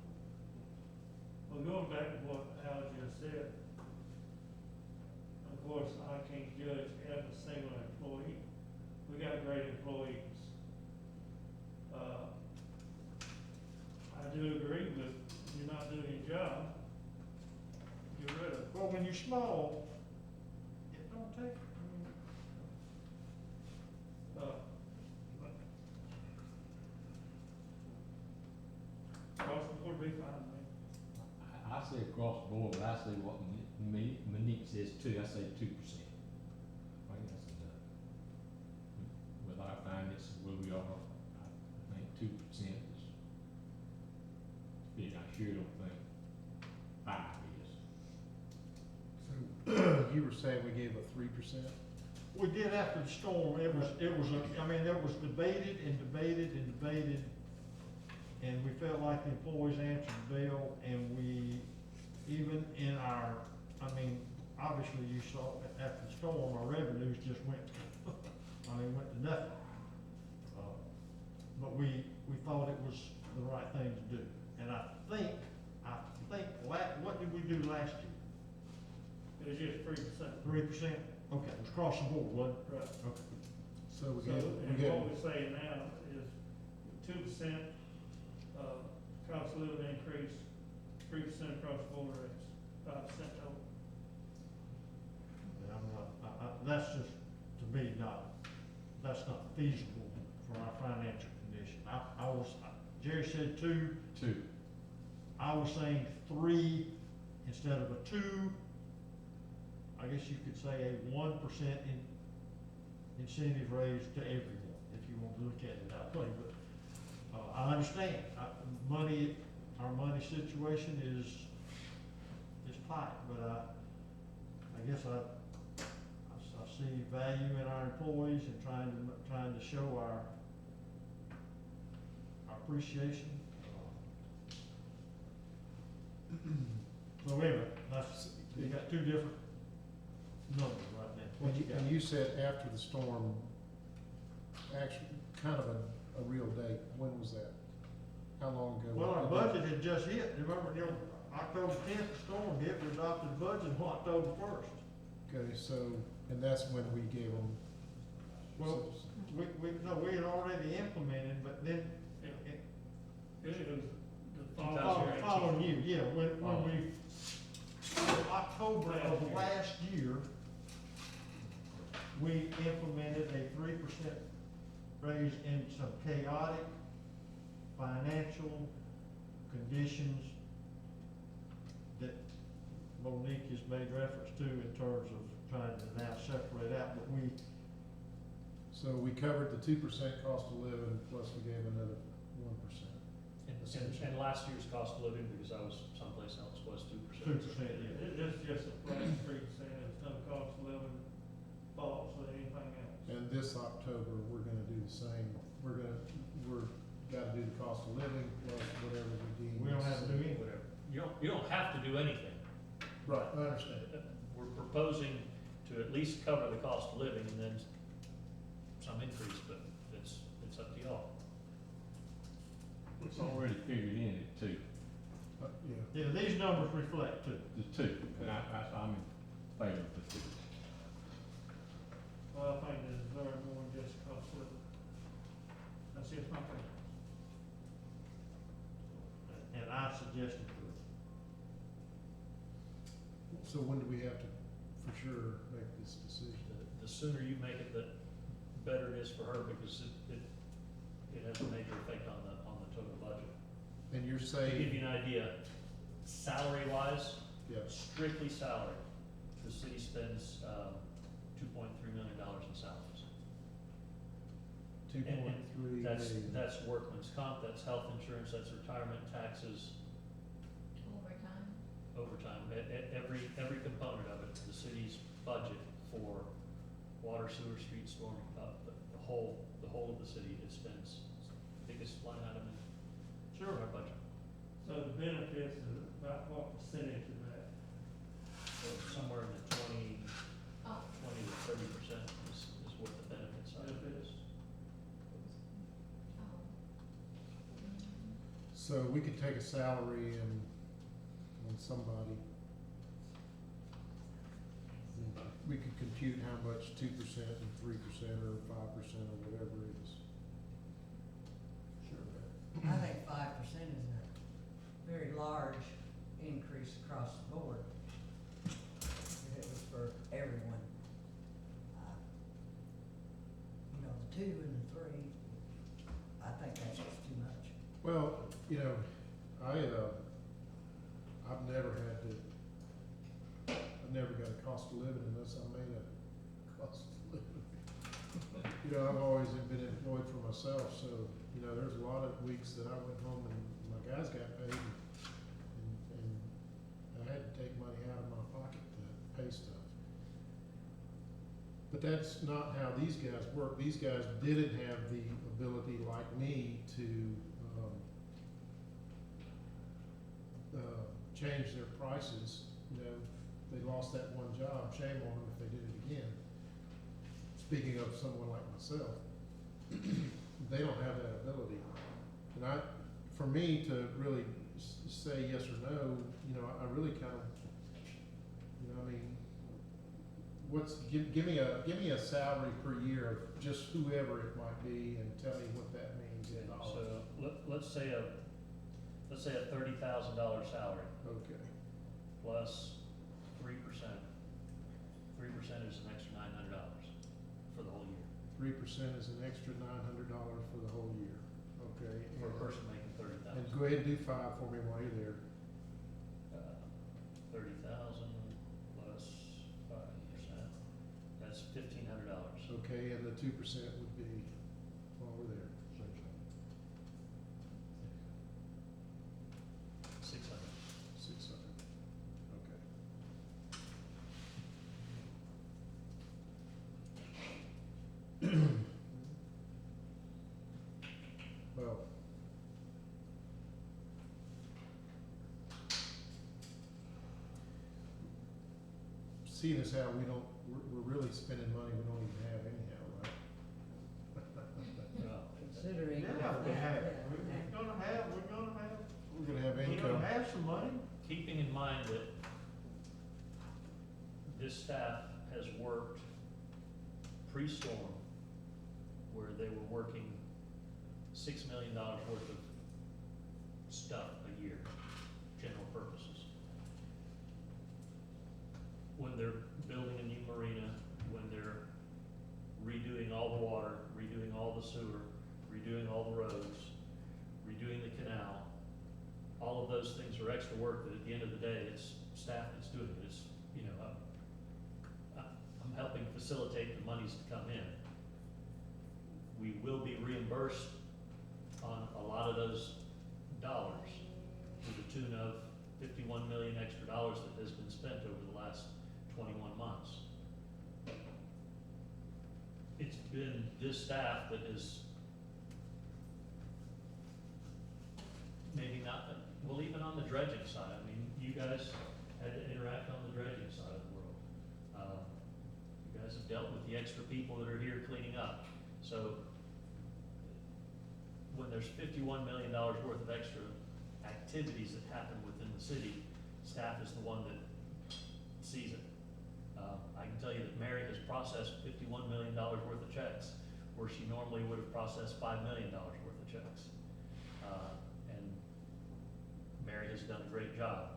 Well, going back to what Al just said, of course, I can't judge every single employee. We got great employees. I do agree with, you're not doing your job, get rid of it. Well, when you're small, it don't take, Across the board, be fine with me. I say across the board, but I say what Monique says too, I say 2%. I think that's enough. With our finances where we are, I think 2% is big. I sure don't think 5 is. So, you were saying we gave a 3%? we did after the storm, it was, I mean, it was debated and debated and debated, and we felt like the employees answered the bell, and we, even in our, obviously you saw that after the storm, our revenues just went, went to nothing. But we thought it was the right thing to do. And I think, what did we do last year? It was just 3%. 3%? Okay, it was across the board, wasn't it? Right. Okay. So we So, get, and what we're saying now is 2%, cost of living increase, 3% across the board raise, 5% total. And I'm not, that's just, to me, that's not feasible for our financial condition. Jerry said 2, Two. I was saying 3 instead of a 2. I guess you could say a 1% incentive raise to everyone, if you want to look at it that way, but, I understand, our money situation is tight, but I guess I see value in our employees and trying to show our appreciation. So anyway, you got 2 different numbers right now. What you got? and you said after the storm, actually, kind of a real date, when was that? How long ago? Well, our budget had just hit, remember, October 10th, the storm hit, we adopted the budget on October 1st. Okay, so, and that's when we gave them. Well, we had already implemented, but then, It was the following year, yeah, when Oh. we, October of last year, we implemented a 3% raise in some chaotic financial conditions that Monique has made reference to in terms of trying to now separate out, but So we covered the 2% cost of living, plus we gave another 1%. And last year's cost of living, because I was someplace else, was 2%. 2%, yeah. This is just a flat 3%, it's no cost of living falls or anything else. And this October, we're gonna do the same, we're gotta do the cost of living plus whatever we deem. We don't have to do necessary. anything. Whatever. You don't have to do anything. Right, I understand. We're proposing to at least cover the cost of living and then some increase, but it's up to y'all. It's already figured in at two, Yeah, Yeah, these numbers reflect too. the two, and I'm in favor of the two. Well, I think this is very more than just cost of living. That's just my opinion. And I suggested 3. so when do we have to, for sure, make this decision? The sooner you make it, the better it is for her, because it has a major effect on the total budget. And you're To give saying, you an idea, salary-wise, yeah, strictly salary, the city spends, $2.3 million in salaries. 2.3 That's million. workman's comp, that's health insurance, that's retirement taxes, overtime, every component of it, the city's budget for water, sewer, street, storm, the whole of the city, it spends, biggest line item in our budget. So the benefits is about what percentage of that? So somewhere in the 20 to 30% is what the benefit side of it is. So we could take a salary and somebody, we could compute how much 2% and 3% or 5% or whatever it is. Sure. I think 5% is a very large increase across the board. If it was for everyone. The 2 and the 3, I think that's just too much. Well, I've never got a cost of living unless I made a cost of living. I've always been employed for myself, so, there's a lot of weeks that I went home and my guys got paid and I had to take money out of my pocket to pay stuff. But that's not how these guys work. These guys didn't have the ability like me to, change their prices, they lost that one job, shame on them if they did it again. Speaking of someone like myself, they don't have that ability. And for me to really say yes or no, you know, I really kind of, you know, I mean, give me a salary per year of just whoever it might be and tell me what that means in dollars. So, let's say a $30,000 salary Okay, plus 3%. 3% is an extra $900 for the whole year, 3% is an extra $900 for the whole year, okay? for a and- person making 30,000. And go ahead and do 5 for me while you're there. 30,000 plus 5%, that's $1,500. Okay, and the 2% would be while we're there. 600. 600, okay. Well, seeing as how we're really spending money we don't even have anyhow, right? Considering. Yeah, we have, Yeah. we're gonna have We're gonna have we're income. gonna have some money. Keeping in mind that this staff has worked pre-storm, where they were working $6 million worth of stuff a year, general purposes. When they're building a new marina, when they're redoing all the water, redoing all the sewer, redoing all the roads, redoing the canal, all of those things are extra work that at the end of the day, it's staff that's doing it. It's, you know, I'm helping facilitate the monies to come in. We will be reimbursed on a lot of those dollars to the tune of 51 million extra dollars that has been spent over the last 21 months. It's been this staff that is maybe not, well, even on the dredging side, I mean, you guys had to interact on the dredging side of the world. You guys have dealt with the extra people that are here cleaning up. So when there's $51 million worth of extra activities that happen within the city, staff is the one that sees it. I can tell you that Mary has processed $51 million worth of checks, where she normally would have processed $5 million worth of checks. And Mary has done a great job.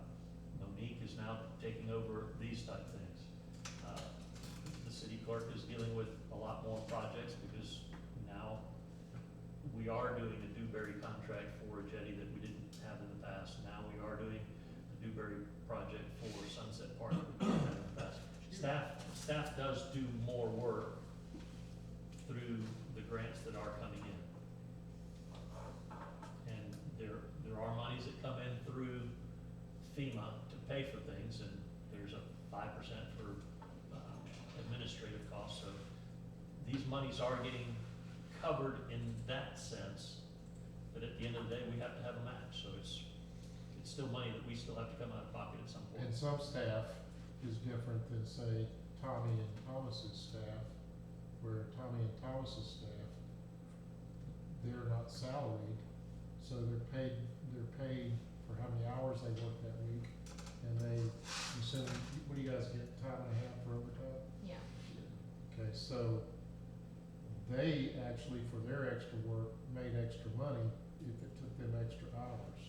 Monique is now taking over these type things. The city clerk is dealing with a lot more projects, because now we are doing a Dewberry contract for a jetty that we didn't have in the past. Now we are doing a Dewberry project for Sunset Park that we didn't have in the past. Staff does do more work through the grants that are coming in. And there are monies that come in through FEMA to pay for things, and there's a 5% for administrative costs. So these monies are getting covered in that sense, but at the end of the day, we have to have a match. So it's still money that we still have to come out of pocket at some point. And some staff is different than, say, Tommy and Thomas's staff, where Tommy and Thomas's staff, they're not salaried, so they're paid for how many hours they work that week, and you send, what do you guys get, time and a half for overtime? Yeah. Okay, so they actually, for their extra work, made extra money if it took them extra hours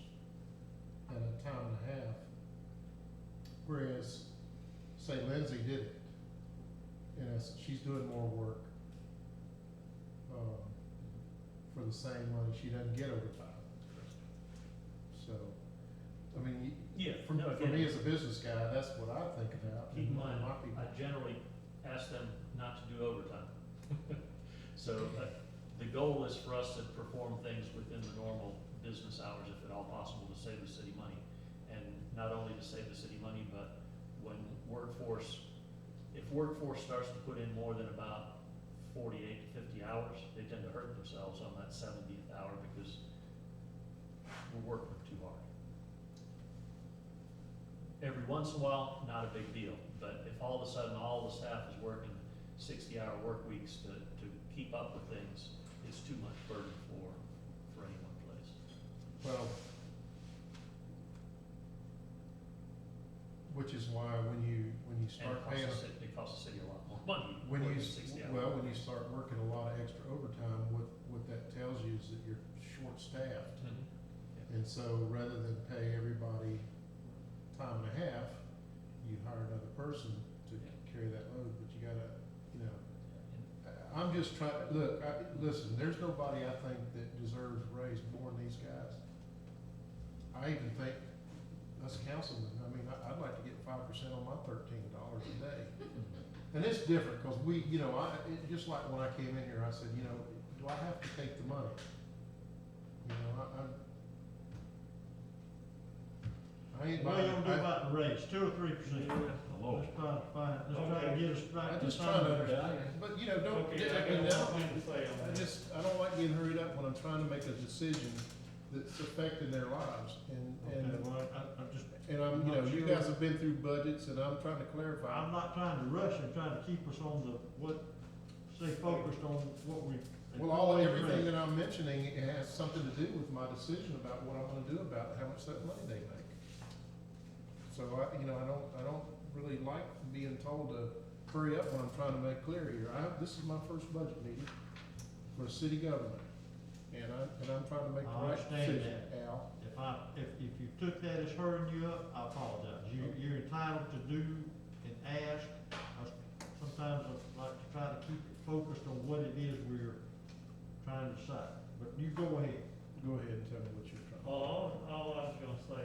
and a time and a half. Whereas, say Lindsay did it, in essence, she's doing more work, for the same money, she doesn't get overtime. So, I mean, Yeah, for no, me again, as a business guy, that's what I think about. keep in and mind, my people. I generally ask them not to do overtime. So, the goal is for us to perform things within the normal business hours, if at all possible, to save the city money. And not only to save the city money, but when if workforce starts to put in more than about 48 to 50 hours, they tend to hurt themselves on that 70th hour, because we're working too hard. Every every once in a while, not a big deal. But if all of a sudden all the staff is working 60-hour work weeks to keep up with things, it's too much burden for any one place. Well, which is why when you And start it paying, it costs the city a lot more money. when you, working 60 hours. well, when you start working a lot of extra overtime, what that tells you is that you're short-staffed. Mhm. And so rather than pay everybody time and a half, you hire another person to Yeah. carry that load, but you gotta, you know, And- I'm just trying, look, listen, there's nobody I think that deserves a raise more than these guys. I even think us councilmen, I mean, I'd like to get 5% on my $13 a day. And it's different, cause we, you know, just like when I came in here, I said, you know, do I have to take the money? You know, I ain't What are you gonna do buying, about the raise, 2 or 3%? Lord. Let's try to find, let's try to get us back I to just trying to something. understand, but you know, don't, Okay, I I mean, got one thing to say on that. I don't like getting hurried up when I'm trying to make a decision that's affecting their lives, Okay, well, I'm just, and I'm, you know, you guys have been through budgets, and I'm trying to clarify. I'm not trying to rush, I'm trying to keep us on stay focused on what we. Well, everything that I'm mentioning, it has something to do with my decision about what I'm gonna do about how much that money they make. So you know, I don't really like being told to hurry up when I'm trying to make clear here. This is my first budget meeting for city government, and I'm trying to make the I right understand decision, Al. If you took that as hurrying you up, I apologize. You're entitled to do and ask. Sometimes I like to try to keep it focused on what it is we're trying to decide. But you go ahead. Go ahead and tell me what you're trying. Well, all I was gonna say,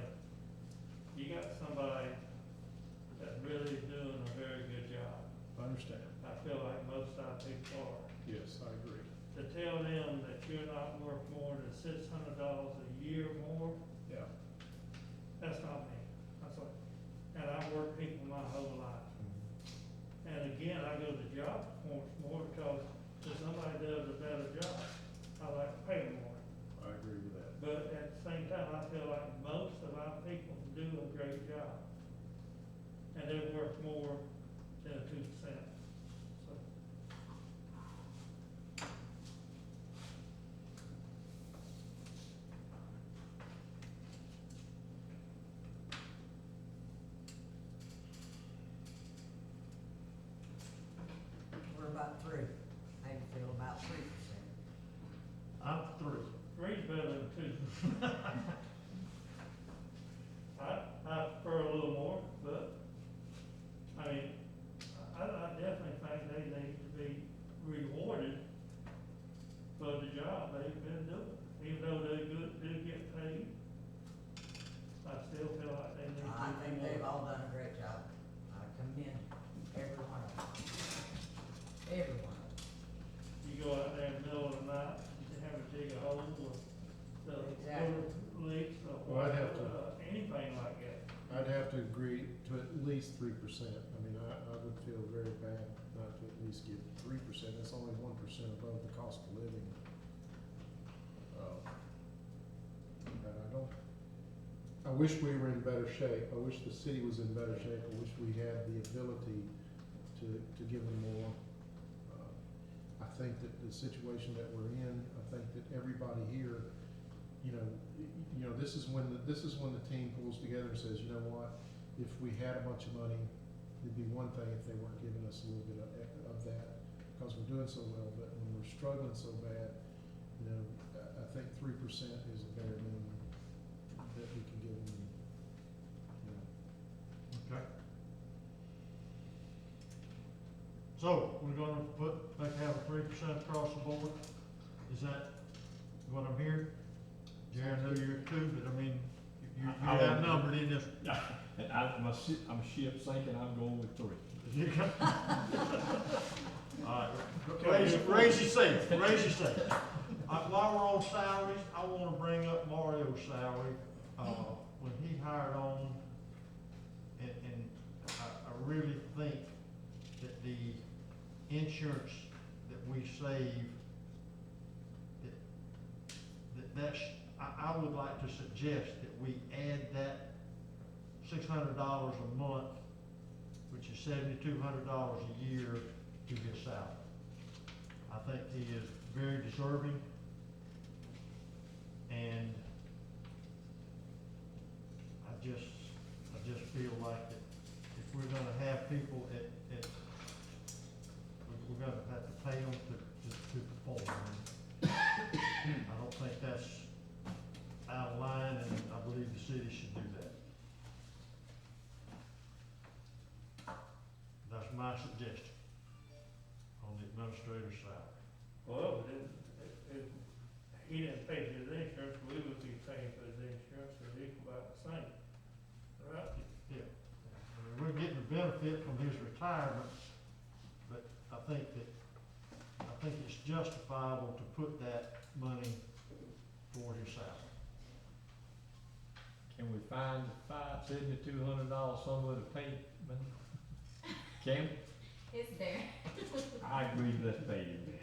you got somebody that's really doing a very good job. I understand. I feel like most of our people are. Yes, I agree. To tell them that you're not worth more than $600 a year more, Yeah. that's not me. That's what, and I've worked people my whole life. And again, I go to job performance more because if somebody does a better job, I like to pay them more. I agree with that. But at the same time, I feel like most of our people do a great job. And they're worth more than 2%. So, We're about 3. How you feel about 3%? I'm 3. three's better than 2. I prefer a little more, but, I mean, I definitely think they need to be rewarded for the job they've been doing. Even though they do get paid, I still feel like they need to be I think rewarded. they've all done a great job. I commend every one of them. Every one of them. You go out there in the middle of the night, you have a dig a hole or the Exactly. water leaks or Well, I'd have to- anything like that. I'd have to agree to at least 3%. I mean, I would feel very bad not to at least give 3%. That's only 1% above the cost of living. But I wish we were in better shape. I wish the city was in better shape. I wish we had the ability to give them more. I think that the situation that we're in, I think that everybody here, you know, this is when the team pulls together and says, you know what, if we had a bunch of money, it'd be one thing if they weren't giving us a little bit of that, because we're doing so well, but when we're struggling so bad, you know, I think 3% is a bare minimum that we can give them, you know. Okay. So, we're gonna have a 3% across the board? Is that what I'm hearing? Jared, I know you're 2, but I mean, you're outnumbered in this. And I'm a ship sinking, I'm going with 3. Alright, raise your seat, raise your seat. While we're on salaries, I wanna bring up Mario's salary, when he hired on, and I really think that the insurance that we save, that's, I would like to suggest that we add that $600 a month, which is $7,200 a year to his salary. I think he is very deserving, and I just feel like that if we're gonna have people we're gonna have to pay them to perform. And I don't think that's out of line, and I believe the city should do that. That's my suggestion on the administrator's salary. Well, if he didn't pay his insurance, we would be paying for his insurance, so they come out the same, right? Yeah. I mean, we're getting a benefit from his retirement, but I think it's justifiable to put that money toward his salary. Can we find $7,200 somewhere to pay, Can we? It's there. I agree, let's pay him then.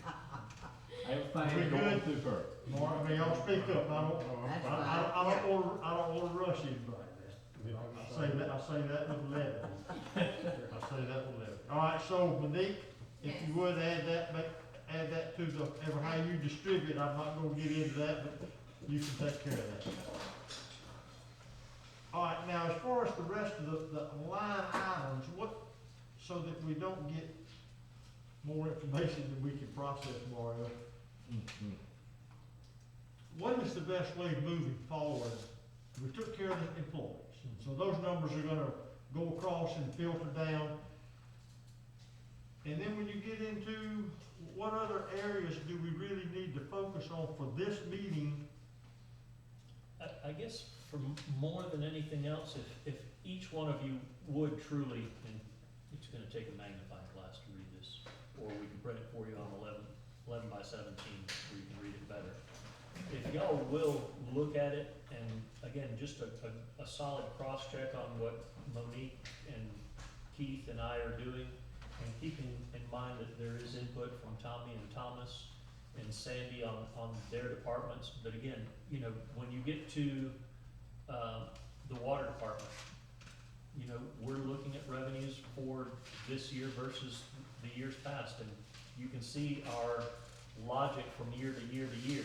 We Everything's going good? through her. Mark, I mean, y'all speak up, That's I don't wanna rush anybody. I say that with levity. All right, so Monique, if you would add that to the, ever how you distribute, I'm not gonna get into that, but you can take care of that. All right, now, as far as the rest of the line items, so that we don't get more information than we can process, Mario, what is the best way moving forward? We took care of the employees, so those numbers are gonna go across and filter down. And then when you get into what other areas do we really need to focus on for this meeting? I guess for more than anything else, if each one of you would truly, and it's gonna take a magnifying glass to read this, or we can print it for you on 11 by 17, where you can read it better. If y'all will look at it, and again, just a solid cross-check on what Monique and Keith and I are doing, and keeping in mind that there is input from Tommy and Thomas and Sandy on their departments. But again, you know, when you get to the water department, you know, we're looking at revenues for this year versus the years past, and you can see our logic from year to year to year.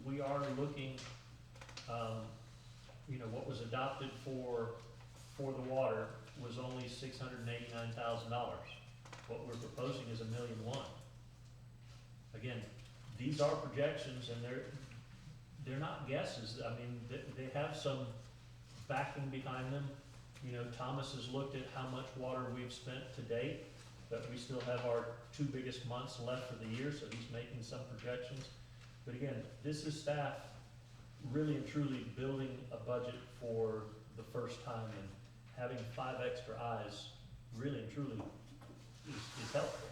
We are looking, you know, what was adopted for the water was only $689,000. What we're proposing is $1.1 million. Again, these are projections, and they're not guesses. I mean, they have some backing behind them. You know, Thomas has looked at how much water we've spent to date, but we still have our 2 biggest months left of the year, so he's making some projections. But again, this is staff really and truly building a budget for the first time, and having 5 extra eyes really and truly is helpful.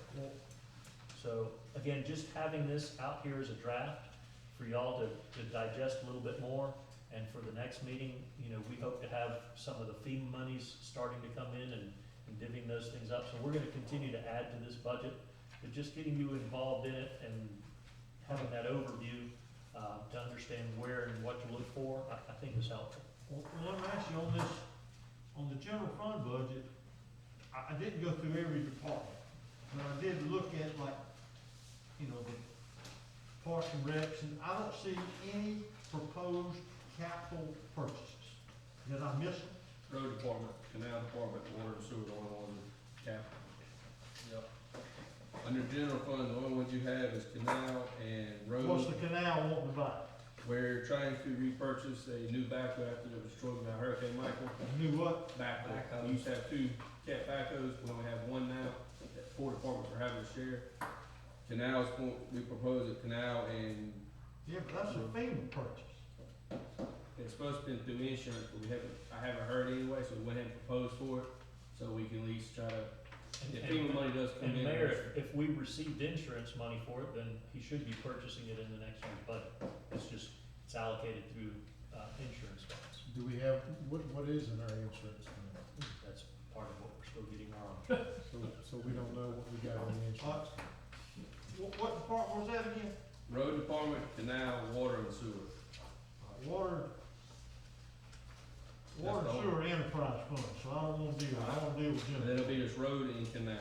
So again, just having this out here as a draft for y'all to digest a little bit more, and for the next meeting, you know, we hope to have some of the FEMA monies starting to come in and divvying those things up. So we're gonna continue to add to this budget, but just getting you involved in it and having that overview to understand where and what to look for, I think is helpful. Well, let me ask you on this, on the general fund budget, I didn't go through every department, but I did look at, like, you know, the parks and recs, and I don't see any proposed capital purchases. Did I miss them? Road department, canal department, water and sewer, the only ones with capital. Yep. Under general fund, the only ones you have is canal and road. What's the canal wanting to buy? We're trying to repurchase a new backhoe after it was destroyed by Hurricane Michael. New what? Backhoe. We used to have 2 cat backhoes, we only have 1 now. 4 departments are having to share. Canals, we propose a canal, and Yeah, but that's a FEMA purchase. it's supposed to be through insurance, but I haven't heard anyway, so we went ahead and proposed for it, so we can at least try to, if FEMA money does come And in. Mayor, if we received insurance money for it, then he should be purchasing it in the next year's budget. It's allocated through insurance funds. Do we have, what is in our insurance fund? That's part of what we're still getting our own. So we don't know what we got in the insurance. What department was that again? Road department, canal, water and sewer. Water Water the and sewer enterprise fund, so I don't wanna deal, I wanna deal with And general. then it'll be this road and canal.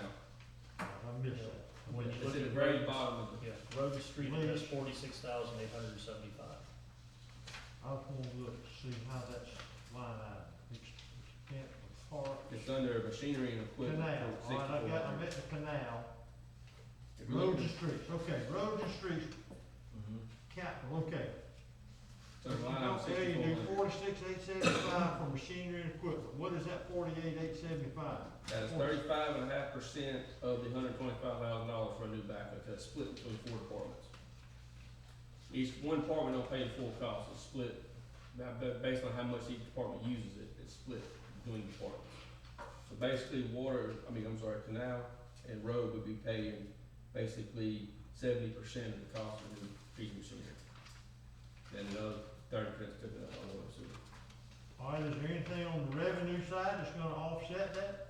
I missed that. When you It's look at at the very roads, bottom of the, yeah, road to street, it has Please. 46,875. I just wanna look to see how that's line item. It's Canton Park. it's under machinery and equipment. Canal, for all right, I'm 6400. at the canal. If you look Roads and at- streets, okay, roads and streets, Mhm. capital, okay. So the line item Okay, you do 6400, 46,875 for machinery and equipment, what is that 48,875? that is 35.5% of the $125,000 for a new backhoe, that's split between 4 departments. Each, one department don't pay the full cost, it's split, based on how much each department uses it, it's split between departments. So basically, canal and road would be paying basically 70% of the cost of the piece of machinery. Then another 30% took it up on water and sewer. All right, is there anything on the revenue side that's gonna offset that?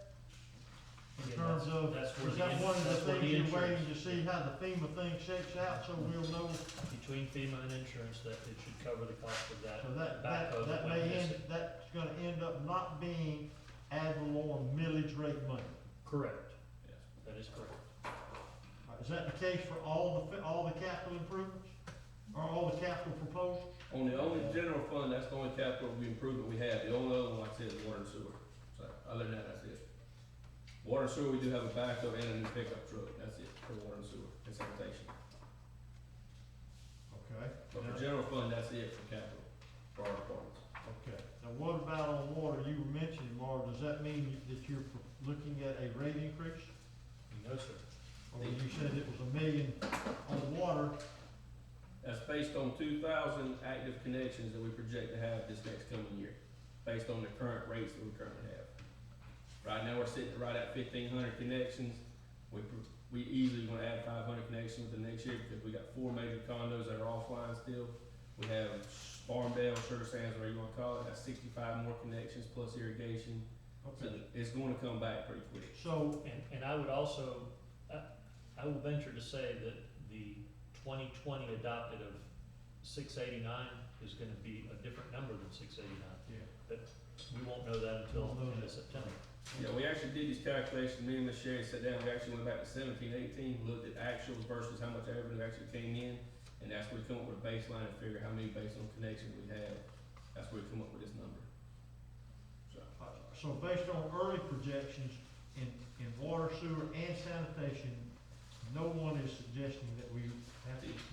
In Again, terms of, that's where is the that in- one of the that's where things the you're waiting to insurance- see how the FEMA thing shakes out, so we'll know? Between FEMA and insurance, that it should cover the cost of that So that backhoe that went may missing. end, that's gonna end up not being ad valorem millage rate money. Correct, Yes. that is correct. Is that the case for all the capital improvements? Or all the capital proposals? On the only general fund, that's the only capital improvement we have, the only other one, like I said, is water and sewer. So, other than that, that's it. Water and sewer, we do have a backhoe and a new pickup truck, that's it, for water and sewer, and sanitation. Okay. But Now- for general fund, that's it for capital, for our departments. Okay, now what about on water? You were mentioning, Marv, does that mean that you're looking at a rate increase? No, sir. Or you said it was $1 million on water? That's based on 2,000 active connections that we project to have this next coming year, based on the current rates that we currently have. Right now, we're sitting right at 1,500 connections. We easily gonna add 500 connections the next year, because we got 4 major condos that are offline still. We have Farmdale, Sugar Sands, whatever you wanna call it, that's 65 more connections plus irrigation. So Okay, it's gonna come back pretty quick. so, And I would also, I will venture to say that the 2020 adopted of 689 is gonna be a different number than 689. yeah, But we won't know that until Won't know end of that. September. Yeah, we actually did these calculations, me and Ms. Sherry sat down, we actually went back to 17, 18, looked at actuals versus how much revenue actually came in, and that's where we come up with a baseline and figure how many based on connections we have, that's where we come up with this number. So, so based on early projections in water, sewer, and sanitation, no one is suggesting that we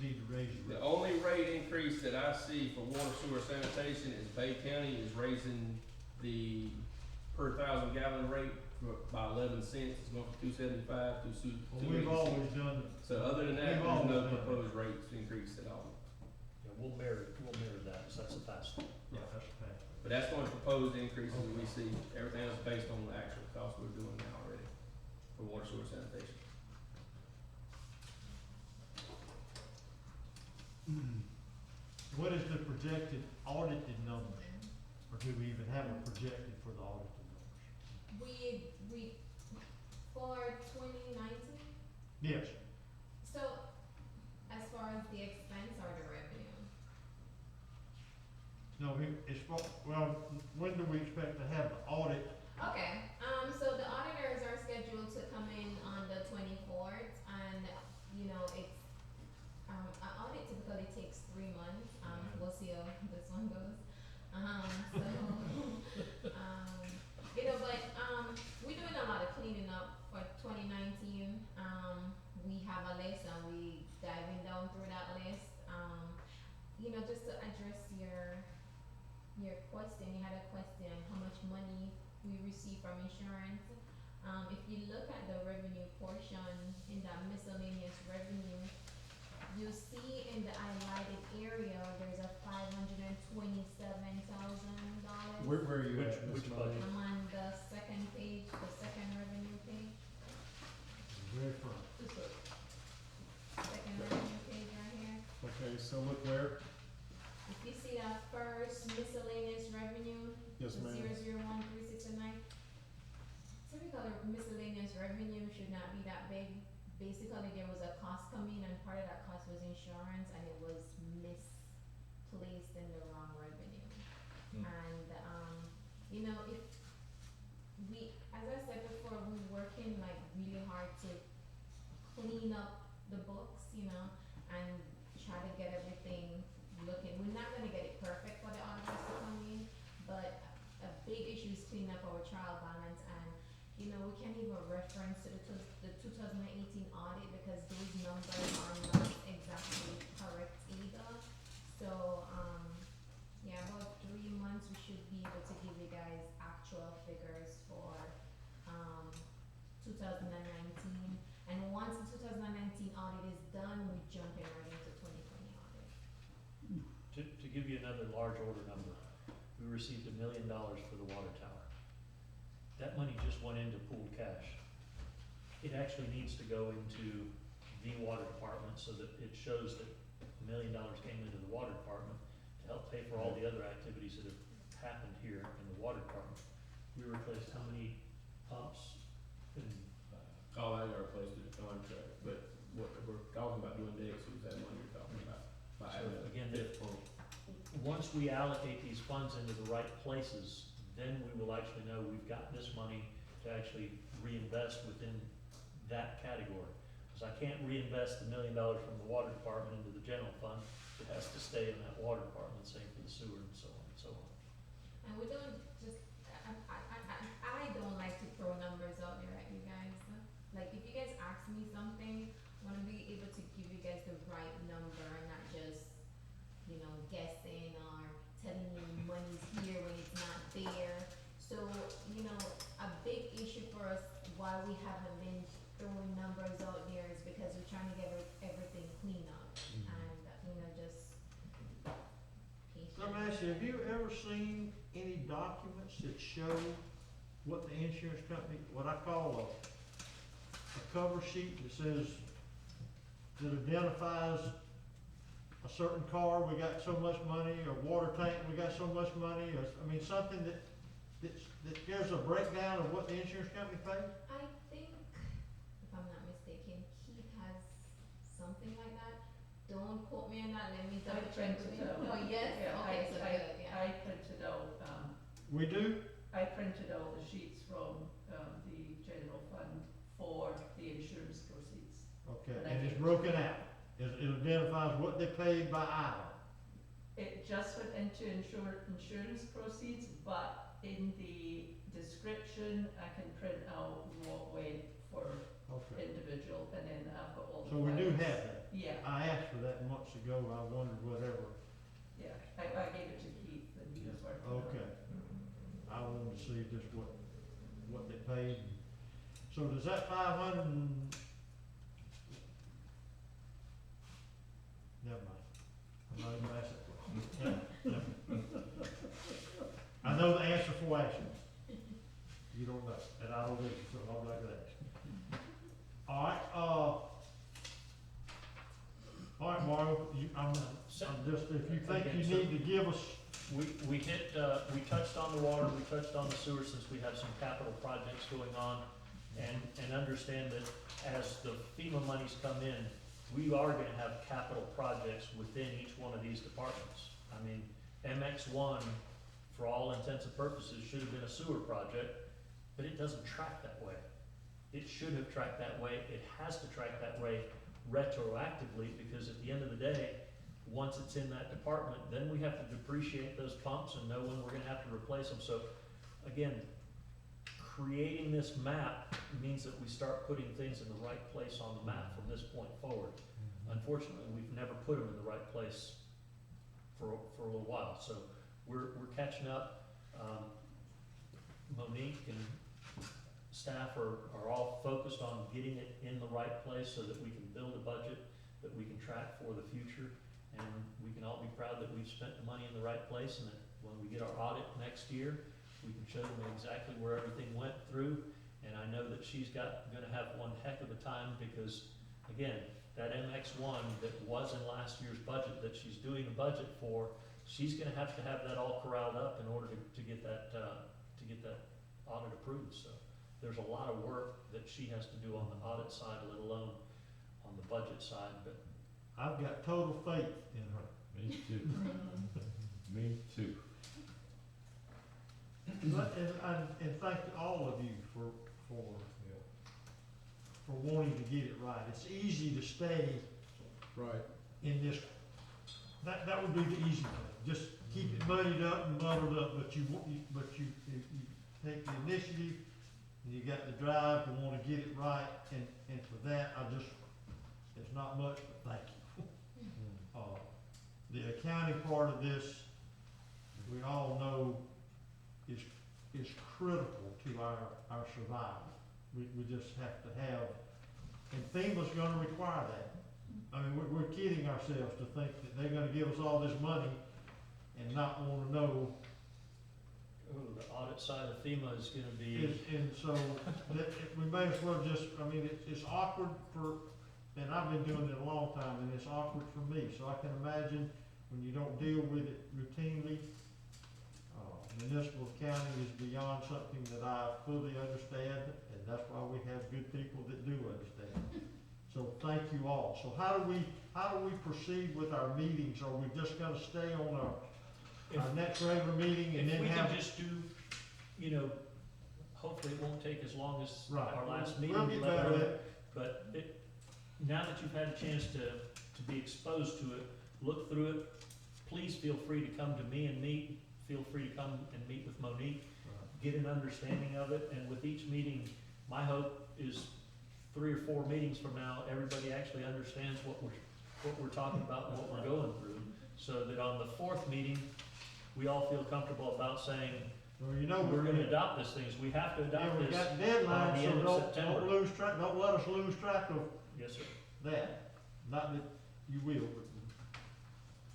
need to raise the the rate. only rate increase that I see for water, sewer, sanitation is Bay County is raising the per 1,000 gallon rate by 11 cents, it's going from 275 to Well, we've 286. always done, So other than that, we've there's always no done that. proposed rate increase at all. Yeah, we'll mirror that, so that's a pass. yeah, that's a fact. But that's the only proposed increases that we see, everything else is based on the actual cost we're doing now already for water, sewer, sanitation. What is the projected audited numbers? Or do we even have a projected for the audited numbers? We, for 2019, Yes, so as far as the expense or the revenue? no, well, when do we expect to have the audit? Okay, so the auditors are scheduled to come in on the 24th, and, you know, it's, an audit typically takes 3 months, we'll see how this one goes. So, you know, but, we're doing a lot of cleaning up for 2019, we have a list and we diving down through that list, you know, just to address your question, you had a question, how much money we receive from insurance. If you look at the revenue portion in that miscellaneous revenue, you see in the highlighted area, there's a $527,000. Where are you Which- at, Ms. which Monet? budget? I'm on the second page, the second revenue page, Very front. second revenue page right here. Okay, so look where? If you see that first miscellaneous revenue, Yes, the ma'am. 0013609. Typically, miscellaneous revenue should not be that big. Basically, there was a cost coming, and part of that cost was insurance, and it was misplaced in the wrong revenue. Hmm. And, trial balance, and, you know, we can't even reference to the 2018 audit because those numbers are not exactly correct either. So, yeah, about 3 months, we should be able to give you guys actual figures for, 2019. And once the 2019 audit is done, we jump in right into 2020 audit. To give you another large order number, we received $1 million for the water tower. That money just went into pooled cash. It actually needs to go into the water department so that it shows that $1 million came into the water department to help pay for all the other activities that have happened here in the water department. We replaced how many pumps and All I got replaced is the contract, but what we're talking about doing next is that money you're talking about. By So adding a again, fifth pump. once we allocate these funds into the right places, then we will actually know we've got this money to actually reinvest within that category. Because I can't reinvest the $1 million from the water department into the general fund, it has to stay in that water department, same for the sewer and so on and so on. And we don't just, I don't like to throw numbers out there at you guys. Like, if you guys ask me something, I wanna be able to give you guys the right number and not just, you know, guessing or telling you money's here when it's not there. So, you know, a big issue for us why we haven't been throwing numbers out there is because we're trying to get everything clean up and, you know, just patient. Let me ask you, have you ever seen any documents that show what the insurance company, what I call a cover sheet that says, that identifies a certain car, we got so much money, or water tank, we got so much money, or, I mean, something that gives a breakdown of what the insurance company pays? I think, if I'm not mistaken, Keith has something like that. Don't quote me on that, let me double check with you. Oh, yes, Yeah, okay, so good, yeah. I printed out, We do? I printed out the sheets from, the general fund for the insurance proceeds. Okay, And I and it's gave it to broken you. out, it identifies what they paid by item. It just went into insurance proceeds, but in the description, I can print out what went for Okay, individual, and then I've got all the. so we do files. have that. Yeah, I asked for that months ago, I wondered whatever. yeah, I gave it to Keith, and he was working on it. Okay. I wanted to see just what they paid. So does that 500 never mind. I'm not even asking that question. I know the answer for asking. You don't know, and I don't know, so I'm not gonna ask. All right, all right, Mario, I'm just, if you think you need to give us, We touched on the water, we touched on the sewer since we have some capital projects going on. And understand that as the FEMA monies come in, we are gonna have capital projects within each one of these departments. I mean, MX1, for all intents and purposes, should have been a sewer project, but it doesn't track that way. It should have tracked that way, it has to track that way retroactively, because at the end of the day, once it's in that department, then we have to depreciate those pumps and know when we're gonna have to replace them. So, again, creating this map means that we start putting things in the right place on the map from this point forward. Unfortunately, we've never put them in the right place for a little while, so we're catching up. Monique and staff are all focused on getting it in the right place so that we can build a budget that we can track for the future, and we can all be proud that we've spent the money in the right place, and that when we get our audit next year, we can show them exactly where everything went through. And I know that she's gonna have one heck of a time, because, again, that MX1 that was in last year's budget, that she's doing a budget for, she's gonna have to have that all corralled up in order to get that audit approved. So there's a lot of work that she has to do on the audit side, let alone on the budget side, but I've got total faith in her. Me too. Me too. But, and thank all of you for wanting to get it right. It's easy to stay Right. in this, that would be the easy thing. Just keep it muddied up and muddled up, but you take the initiative, and you got the drive to wanna get it right, and for that, it's not much, but thank you. The accounting part of this, we all know is critical to our survival. We just have to have, and FEMA's gonna require that. I mean, we're kidding ourselves to think that they're gonna give us all this money and not wanna know. Oh, the audit side of FEMA is gonna be, And so, we may as well just, I mean, it's awkward for, and I've been doing it a long time, and it's awkward for me, so I can imagine when you don't deal with it routinely, municipal accounting is beyond something that I fully understand, and that's why we have good people that do understand. So thank you all. So how do we proceed with our meetings? Are we just gonna stay on our next regular meeting and if then we have? can just do, you know, hopefully it won't take as long as Right. our last meeting. We'll get better at it. But now that you've had a chance to be exposed to it, look through it, please feel free to come to me and meet. Feel free to come and meet with Monique, get an understanding of it, and with each meeting, my hope is 3 or 4 meetings from now, everybody actually understands what we're talking about and what we're going through, so that on the 4th meeting, we all feel comfortable about saying, Well, you know, we're gonna adopt this things, we have to Yeah, adopt we this. got by deadlines, the end so of don't September. lose track, don't let us lose track of Yes, sir. that. Not that you will, but.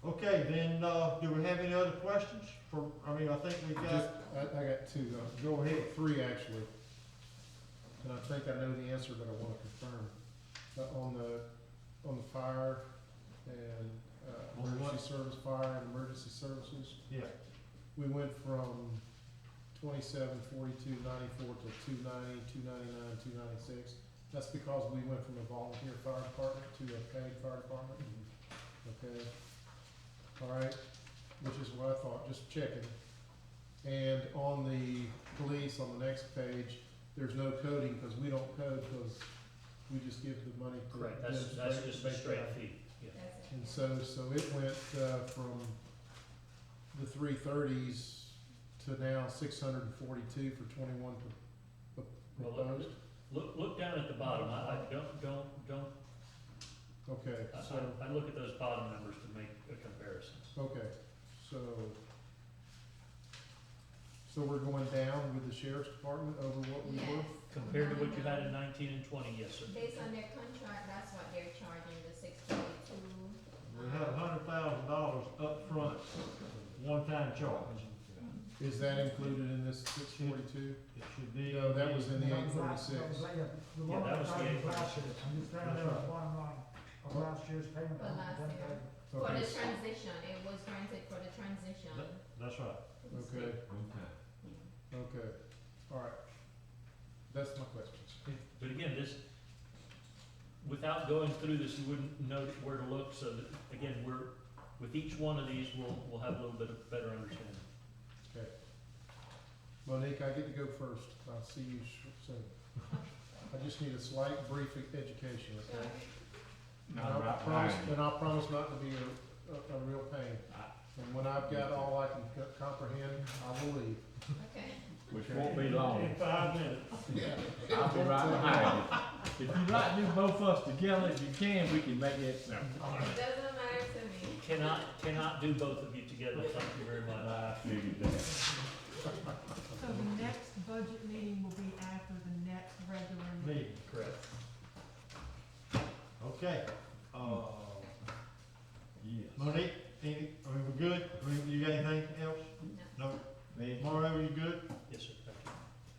Okay, then, do we have any other questions I think we Just, got, I got two, go ahead. 3 actually. And I think I know the answer, but I wanna confirm. On the fire and, On what? emergency service, fire and emergency services, Yeah, we went from 2742.94 to 290, 299, 296. That's because we went from a volunteer fire department to a paid fire department. Okay, all right, which is what I thought, just checking. And on the police, on the next page, there's no coding, because we don't code, because we just give the money to. Correct, them that's to just a make straight that. fee, yeah. That's it. And so it went, from the 330s to now 642 for 21 Well, proposed. Look down at the bottom, I don't, Okay, so, I look at those bottom numbers to make a comparison. okay, so we're going down with the sheriff's department over what we were? Yes. Compared to what you had in 19 and 20, yes, sir. Based on their contract, that's what they're charging, the 642. we had $100,000 upfront, one-time charge. Is that included in this 642? It should be. No, that was in the That was 836. The Yeah, one that I was the tried was 836. last year, I'm just trying to know the bottom line of last year's payment. For last year. For Okay, the transition, it was granted for the transition. That's right. okay, okay, all right. That's my questions. But again, without going through this, you wouldn't know where to look, so that, again, with each one of these, we'll have a little bit of better understanding. Okay. Monique, I get to go first. I'll see you soon. I just need a slight brief education, okay? And I'll promise not to be a real pain. And when I've got all I can comprehend, I will leave. Okay. Which won't be long. In 5 minutes. I'll be right behind you. If you'd like to do both of us together, if you can, we can make it simple. It doesn't matter to me. Cannot do both of you together, thank you very much. I figured that. So the next budget meeting will be after the next regular meeting? Me, Correct. okay. Yes. Monique, we good? You got anything else? No. Mario, you good? Yes, sir, thank you.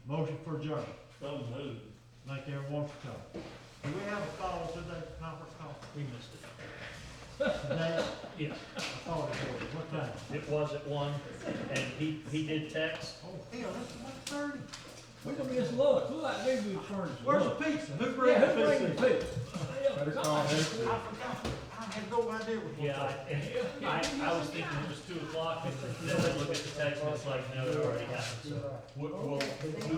Motion for adjournment. So moved. Thank everyone for coming. Do we have a call today, conference call We missed it. today? Yeah, I thought it was. What time? it was at 1, and he did text. Oh, hell, that's 1:30. We're gonna miss lunch. Look like they be furnished. Where's the pizza? Who Yeah, brought who the bring the pizza? pizza? Better call I Hector. forgot. I had no idea it was 1:30. Yeah, I was thinking it was 2 o'clock, and then I look at the text, and it's like, no, it already happened, so. We'll